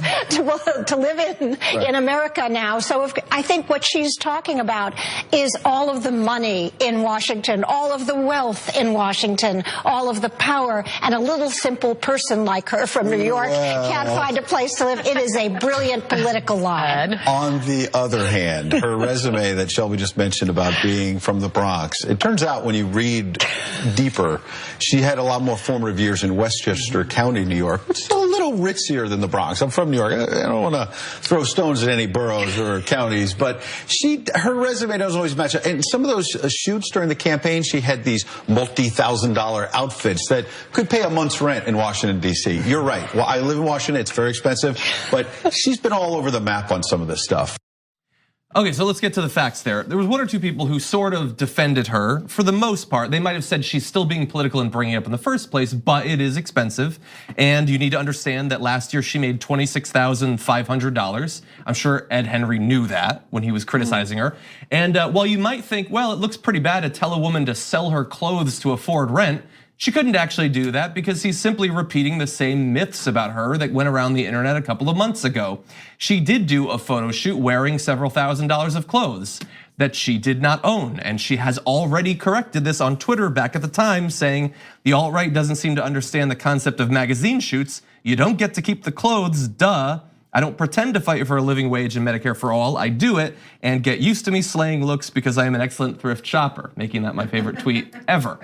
to live in America now. So I think what she's talking about is all of the money in Washington, all of the wealth in Washington, all of the power, and a little simple person like her from New York can't find a place to live. It is a brilliant political line. On the other hand, her resume that Shelby just mentioned about being from the Bronx, it turns out when you read deeper, she had a lot more formative years in Westchester County, New York, which is a little ritzier than the Bronx. I'm from New York. I don't want to throw stones at any boroughs or counties, but her resume doesn't always match up. And some of those shoots during the campaign, she had these multi-$1,000 outfits that could pay a month's rent in Washington, D.C. You're right. Well, I live in Washington. It's very expensive, but she's been all over the map on some of this stuff. Okay, so let's get to the facts there. There was 1 or 2 people who sort of defended her. For the most part, they might have said she's still being political and bringing it up in the first place, but it is expensive. And you need to understand that last year she made $26,500. I'm sure Ed Henry knew that when he was criticizing her. And while you might think, well, it looks pretty bad to tell a woman to sell her clothes to afford rent, she couldn't actually do that because he's simply repeating the same myths about her that went around the internet a couple of months ago. She did do a photo shoot wearing several $1,000s of clothes that she did not own. And she has already corrected this on Twitter back at the time, saying the alt-right doesn't seem to understand the concept of magazine shoots. You don't get to keep the clothes, duh. I don't pretend to fight for a living wage and Medicare for all. I do it and get used to me slaying looks because I am an excellent thrift shopper, making that my favorite tweet ever.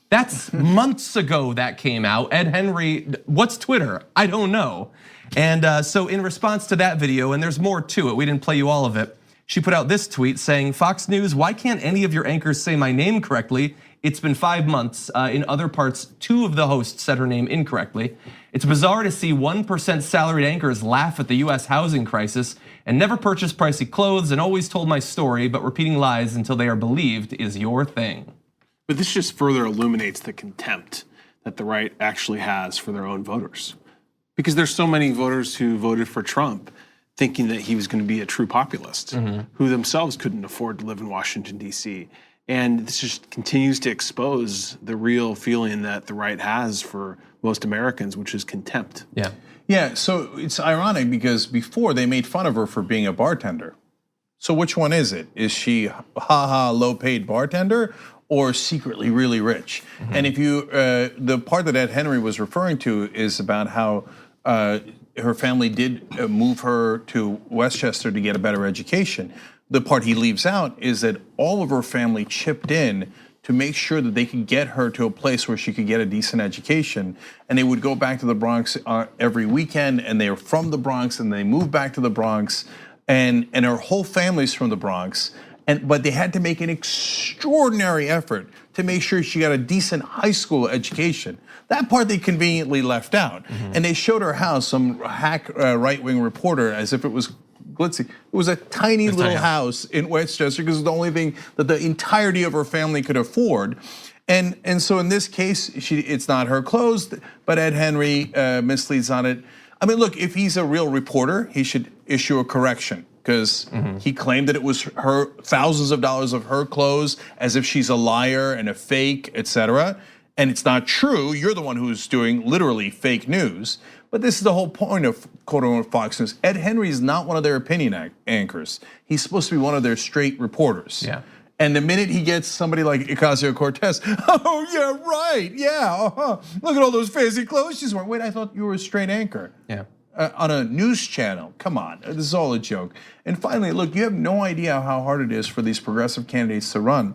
That's months ago that came out. Ed Henry, what's Twitter? I don't know. And so in response to that video, and there's more to it, we didn't play you all of it, she put out this tweet saying, Fox News, why can't any of your anchors say my name correctly? It's been 5 months. In other parts, 2 of the hosts said her name incorrectly. It's bizarre to see 1% salaried anchors laugh at the US housing crisis and never purchase pricey clothes and always told my story, but repeating lies until they are believed is your thing. But this just further illuminates the contempt that the right actually has for their own voters. Because there's so many voters who voted for Trump thinking that he was going to be a true populist, who themselves couldn't afford to live in Washington, D.C. And this just continues to expose the real feeling that the right has for most Americans, which is contempt. Yeah, so it's ironic because before they made fun of her for being a bartender. So which one is it? Is she low-paid bartender or secretly really rich? And if you, the part that Ed Henry was referring to is about how her family did move her to Westchester to get a better education. The part he leaves out is that all of her family chipped in to make sure that they could get her to a place where she could get a decent education. And they would go back to the Bronx every weekend, and they are from the Bronx, and they moved back to the Bronx, and her whole family's from the Bronx. But they had to make an extraordinary effort to make sure she got a decent high school education. That part they conveniently left out. And they showed her house, some hack right-wing reporter, as if it was glitzy. It was a tiny little house in Westchester because it's the only thing that the entirety of her family could afford. And so in this case, it's not her clothes, but Ed Henry misleads on it. I mean, look, if he's a real reporter, he should issue a correction, because he claimed that it was her thousands of dollars of her clothes, as if she's a liar and a fake, etc. And it's not true. You're the one who's doing literally fake news. But this is the whole point of quote-unquote Fox News. Ed Henry is not one of their opinion anchors. He's supposed to be one of their straight reporters. And the minute he gets somebody like Ocasio-Cortez, oh yeah, right, yeah, look at all those fancy clothes she's wearing. Wait, I thought you were a straight anchor. On a news channel, come on, this is all a joke. And finally, look, you have no idea how hard it is for these progressive candidates to run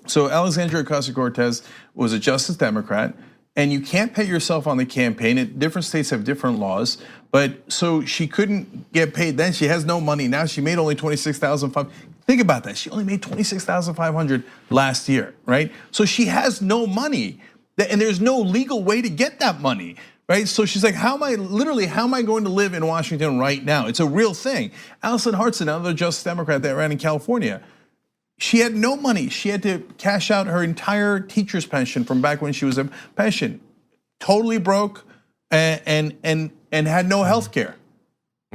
So Alexandria Ocasio-Cortez was a Justice Democrat, and you can't pay yourself on the campaign. Different states have different laws, but so she couldn't get paid then. She has no money now. She made only $26,500. Think about that. She only made $26,500 last year, right? So she has no money, and there's no legal way to get that money. Right, so she's like, how am I going to live in Washington right now? It's a real thing. Alison Hartson, another Justice Democrat that ran in California, she had no money. She had to cash out her entire teacher's pension from back when she was a pension. Totally broke and had no health care.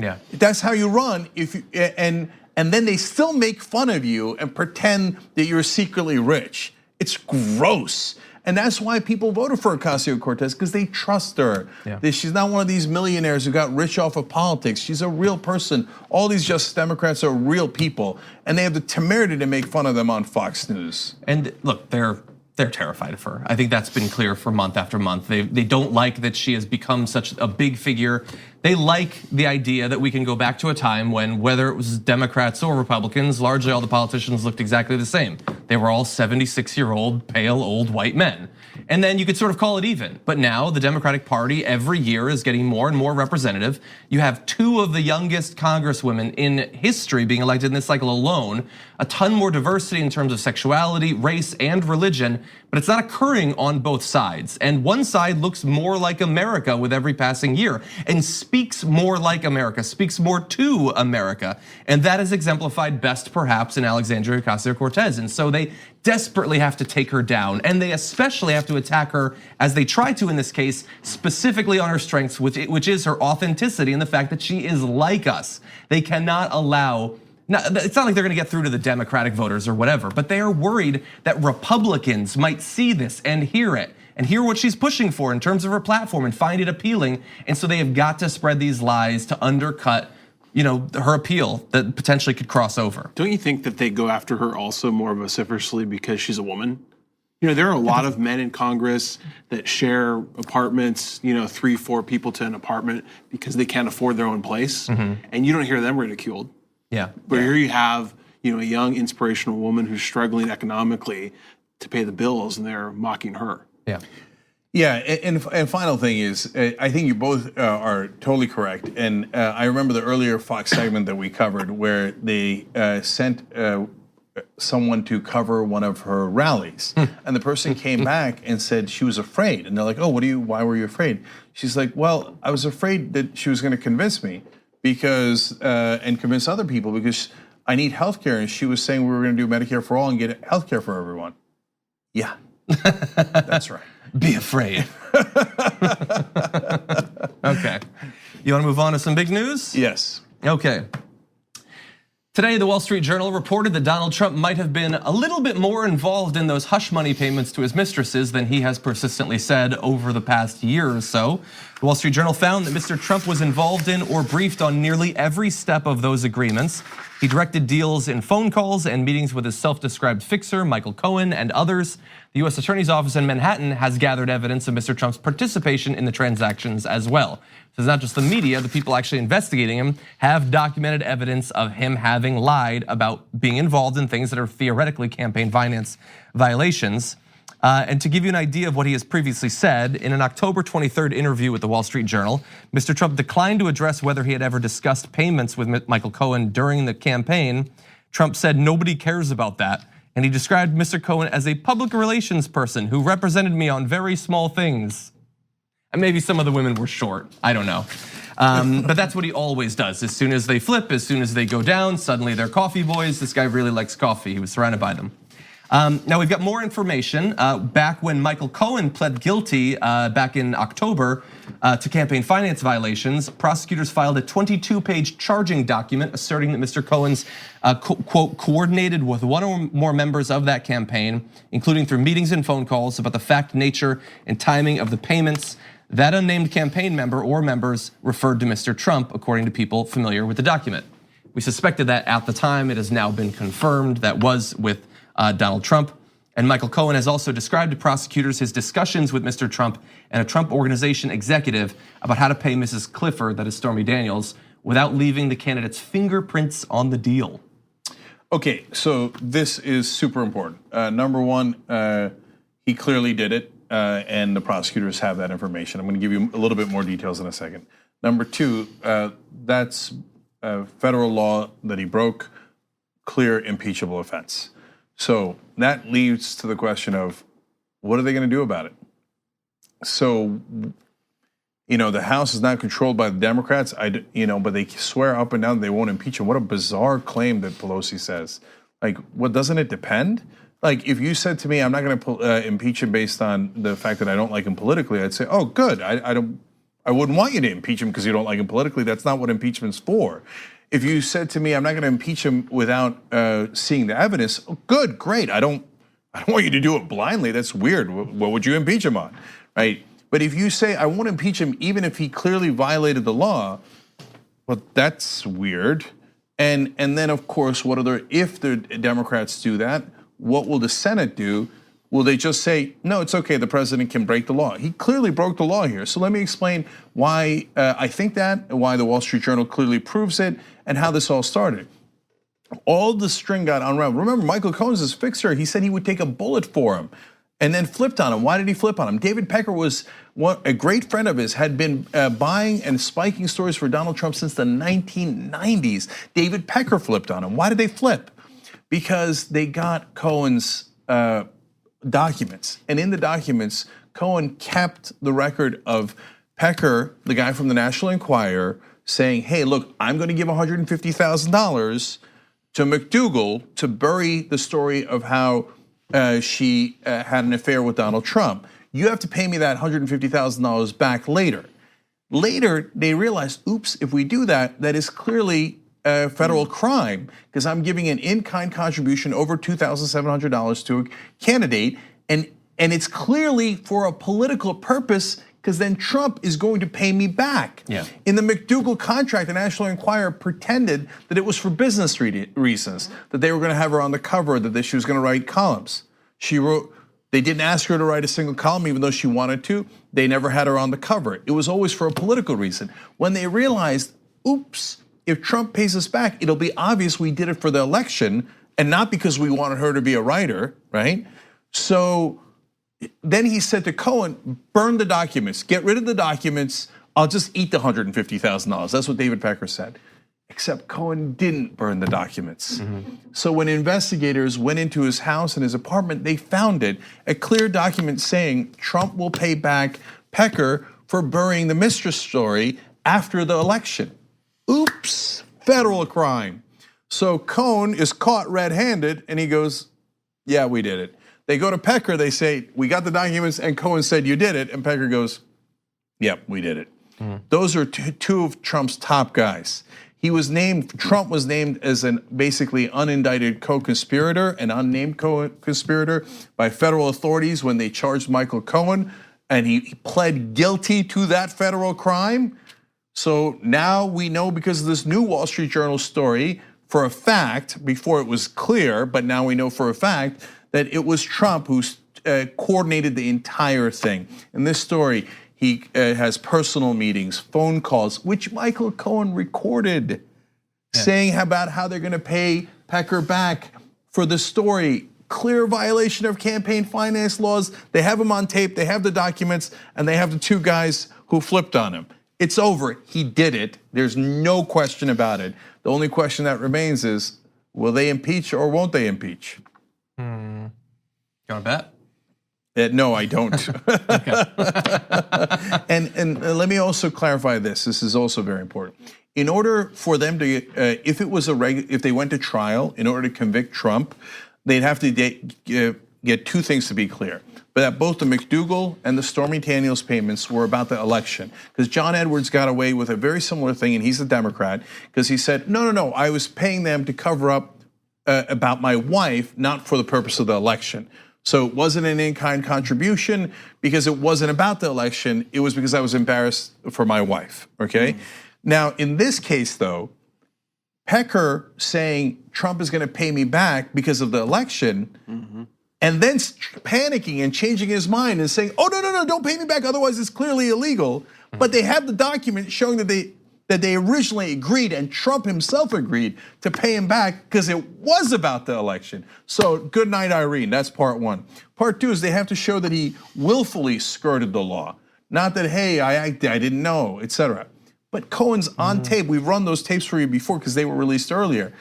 Yeah. That's how you run and then they still make fun of you and pretend that you're secretly rich. It's gross. And that's why people voted for Ocasio-Cortez, because they trust her. Yeah. She's not one of these millionaires who got rich off of politics. She's a real person. All these Justice Democrats are real people, and they have the temerity to make fun of them on Fox News. And look, they're terrified of her. I think that's been clear for month after month. They don't like that she has become such a big figure. They like the idea that we can go back to a time when, whether it was Democrats or Republicans, largely all the politicians looked exactly the same. They were all 76-year-old, pale, old white men. And then you could sort of call it even. But now the Democratic Party every year is getting more and more representative. You have 2 of the youngest congresswomen in history being elected in this cycle alone. A ton more diversity in terms of sexuality, race, and religion, but it's not occurring on both sides. And one side looks more like America with every passing year and speaks more like America, speaks more to America. And that is exemplified best perhaps in Alexandria Ocasio-Cortez. And so they desperately have to take her down, and they especially have to attack her, as they try to in this case, specifically on her strengths, which is her authenticity and the fact that she is like us. They cannot allow. Now, it's not like they're gonna get through to the Democratic voters or whatever, but they are worried that Republicans might see this and hear it and hear what she's pushing for in terms of her platform and find it appealing. And so they have got to spread these lies to undercut, her appeal that potentially could cross over. Don't you think that they go after her also more vociferously because she's a woman? There are a lot of men in Congress that share apartments, 3-4 people to an apartment because they can't afford their own place. And you don't hear them ridiculed. Yeah. But here you have, a young inspirational woman who's struggling economically to pay the bills, and they're mocking her. Yeah. Yeah, and final thing is, I think you both are totally correct. And I remember the earlier Fox segment that we covered where they sent someone to cover one of her rallies. And the person came back and said she was afraid. And they're like, oh, why were you afraid? She's like, well, I was afraid that she was gonna convince me and convince other people because I need healthcare. And she was saying we were gonna do Medicare for all and get healthcare for everyone. Yeah, that's right. Be afraid. Okay, you wanna move on to some big news? Yes. Okay. Today, the Wall Street Journal reported that Donald Trump might have been a little bit more involved in those hush money payments to his mistresses than he has persistently said over the past year or so. The Wall Street Journal found that Mr. Trump was involved in or briefed on nearly every step of those agreements. He directed deals in phone calls and meetings with his self-described fixer, Michael Cohen, and others. The US Attorney's Office in Manhattan has gathered evidence of Mr. Trump's participation in the transactions as well. So it's not just the media, the people actually investigating him have documented evidence of him having lied about being involved in things that are theoretically campaign finance violations. And to give you an idea of what he has previously said, in an October 23rd interview with the Wall Street Journal, Mr. Trump declined to address whether he had ever discussed payments with Michael Cohen during the campaign. Trump said nobody cares about that. And he described Mr. Cohen as a public relations person who represented me on very small things. And maybe some of the women were short, I don't know. But that's what he always does. As soon as they flip, as soon as they go down, suddenly they're coffee boys. This guy really likes coffee, he was surrounded by them. Now we've got more information. Back when Michael Cohen pled guilty back in October to campaign finance violations, prosecutors filed a 22-page charging document asserting that Mr. Cohen's quote, coordinated with one or more members of that campaign, including through meetings and phone calls about the fact, nature, and timing of the payments. That unnamed campaign member or members referred to Mr. Trump, according to people familiar with the document. We suspected that at the time. It has now been confirmed that was with Donald Trump. And Michael Cohen has also described to prosecutors his discussions with Mr. Trump and a Trump Organization executive about how to pay Mrs. Clifford, that is Stormy Daniels, without leaving the candidate's fingerprints on the deal. Okay, so this is super important. Number one, he clearly did it, and the prosecutors have that information. I'm going to give you a little bit more details in a second. Number two, that's federal law that he broke, clear impeachable offense. So that leads to the question of what are they going to do about it? So, the House is not controlled by the Democrats, but they swear up and down they won't impeach him. What a bizarre claim that Pelosi says. Like, what, doesn't it depend? Like, if you said to me, I'm not going to impeach him based on the fact that I don't like him politically, I'd say, oh, good. I wouldn't want you to impeach him because you don't like him politically. That's not what impeachment's for. If you said to me, I'm not going to impeach him without seeing the evidence, oh, good, great. I don't want you to do it blindly. That's weird. What would you impeach him on, right? But if you say I won't impeach him even if he clearly violated the law, well, that's weird. And then of course, if the Democrats do that, what will the Senate do? Will they just say, no, it's okay, the president can break the law? He clearly broke the law here. So let me explain why I think that, and why the Wall Street Journal clearly proves it, and how this all started. All the string got unraveled. Remember, Michael Cohen's his fixer. He said he would take a bullet for him and then flipped on him. Why did he flip on him? David Pecker was a great friend of his, had been buying and spiking stories for Donald Trump since the 1990s. David Pecker flipped on him. Why did they flip? Because they got Cohen's documents. And in the documents, Cohen kept the record of Pecker, the guy from the National Enquirer, saying, hey, look, I'm gonna give $150,000 to McDougal to bury the story of how she had an affair with Donald Trump. You have to pay me that $150,000 back later. Later, they realized, oops, if we do that, that is clearly a federal crime because I'm giving an in-kind contribution over $2,700 to a candidate, and it's clearly for a political purpose because then Trump is going to pay me back. Yeah. In the McDougal contract, the National Enquirer pretended that it was for business reasons, that they were going to have her on the cover, that she was going to write columns. She wrote. They didn't ask her to write a single column, even though she wanted to. They never had her on the cover. It was always for a political reason. When they realized, oops, if Trump pays us back, it'll be obvious we did it for the election and not because we wanted her to be a writer, right? So then he said to Cohen, burn the documents, get rid of the documents, I'll just eat the $150,000. That's what David Pecker said. Except Cohen didn't burn the documents. So when investigators went into his house and his apartment, they found a clear document saying Trump will pay back Pecker for burying the mistress story after the election. Oops, federal crime. So Cohen is caught red-handed and he goes, yeah, we did it. They go to Pecker, they say, we got the documents, and Cohen said, you did it, and Pecker goes, yep, we did it. Those are two of Trump's top guys. Trump was named as an basically unindicted co-conspirator, an unnamed co-conspirator by federal authorities when they charged Michael Cohen, and he pled guilty to that federal crime. So now we know because of this new Wall Street Journal story for a fact, before it was clear, but now we know for a fact that it was Trump who coordinated the entire thing. In this story, he has personal meetings, phone calls, which Michael Cohen recorded, saying about how they're gonna pay Pecker back for the story. Clear violation of campaign finance laws. They have him on tape, they have the documents, and they have the two guys who flipped on him. It's over, he did it. There's no question about it. The only question that remains is, will they impeach or won't they impeach? You wanna bet? No, I don't. and let me also clarify this. This is also very important. In order for them to, if they went to trial, in order to convict Trump, they'd have to get two things to be clear. But that both the McDougal and the Stormy Daniels payments were about the election. Because John Edwards got away with a very similar thing, and he's a Democrat, because he said, no, I was paying them to cover up about my wife, not for the purpose of the election. So it wasn't an in-kind contribution because it wasn't about the election, it was because I was embarrassed for my wife, okay? Now, in this case though, Pecker saying Trump is gonna pay me back because of the election, and then panicking and changing his mind and saying, oh, no, don't pay me back, otherwise it's clearly illegal. But they have the document showing that that they originally agreed, and Trump himself agreed to pay him back because it was about the election. So good night, Irene. That's part one. Part two is they have to show that he willfully skirted the law. Not that, hey, I didn't know, etc. But Cohen's on tape. We've run those tapes for you before because they were released earlier.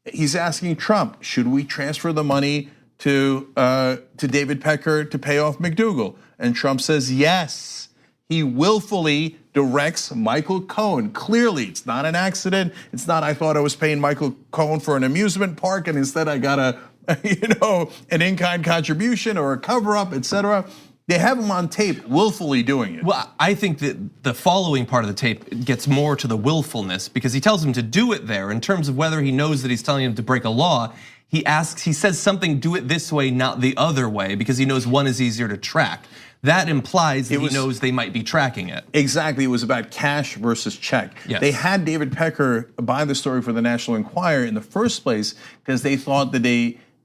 He's asking Trump, should we transfer the money to David Pecker to pay off McDougal? And Trump says yes. He willfully directs Michael Cohen. Clearly, it's not an accident. It's not, I thought I was paying Michael Cohen for an amusement park and instead I got an in-kind contribution or a cover-up, etc. They have him on tape willfully doing it. Well, I think that the following part of the tape gets more to the willfulness because he tells him to do it there. In terms of whether he knows that he's telling him to break a law, he says something, do it this way, not the other way, because he knows one is easier to track. That implies that he knows they might be tracking it. Exactly, it was about cash versus check. Yes. They had David Pecker buy the story for the National Enquirer in the first place because they thought that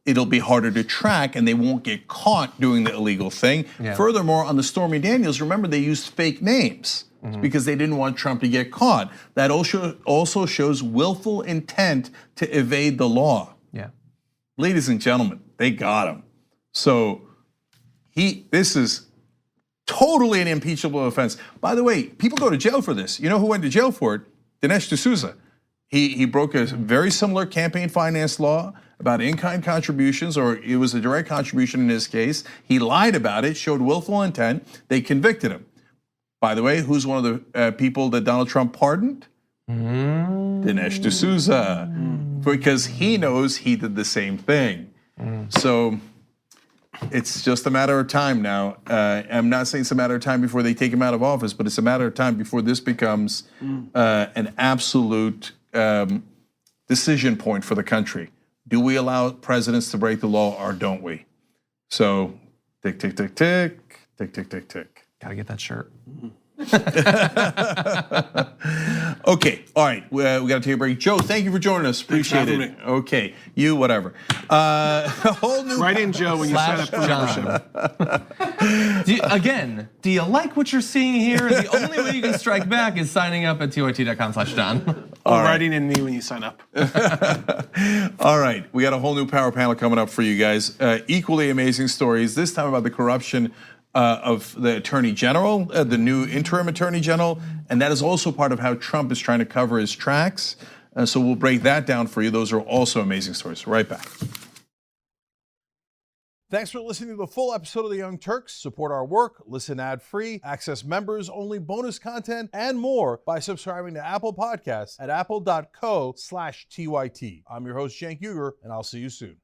it'll be harder to track and they won't get caught doing the illegal thing. Yeah. Furthermore, on the Stormy Daniels, remember they used fake names because they didn't want Trump to get caught. That also shows willful intent to evade the law. Yeah. Ladies and gentlemen, they got him. So this is totally an impeachable offense. By the way, people go to jail for this. You know who went to jail for it? Dinesh D'Souza. He broke a very similar campaign finance law about in-kind contributions, or it was a direct contribution in his case. He lied about it, showed willful intent. They convicted him. By the way, who's one of the people that Donald Trump pardoned? Dinesh D'Souza, because he knows he did the same thing. So it's just a matter of time now. I'm not saying it's a matter of time before they take him out of office, but it's a matter of time before this becomes an absolute decision point for the country. Do we allow presidents to break the law or don't we? So tick, tick, tick, tick, tick, tick, tick, tick. Gotta get that shirt. Okay, all right, we got to take a break. Joe, thank you for joining us. Appreciate it. Me. Okay, you whatever. A whole new Write in Joe when you sign up for membership. Do you like what you're seeing here? The only way you can strike back is signing up at tyt.com/John. Or writing in me when you sign up. All right, we got a whole new power panel coming up for you guys. Equally amazing stories, this time about the corruption of the Attorney General, the new interim Attorney General, and that is also part of how Trump is trying to cover his tracks. So we'll break that down for you. Those are also amazing stories. Right back. Thanks for listening to the full episode of The Young Turks. Support our work, listen ad-free, access members-only bonus content, and more by subscribing to Apple Podcasts at apple.co/TYT. I'm your host, Cenk Uygur, and I'll see you soon.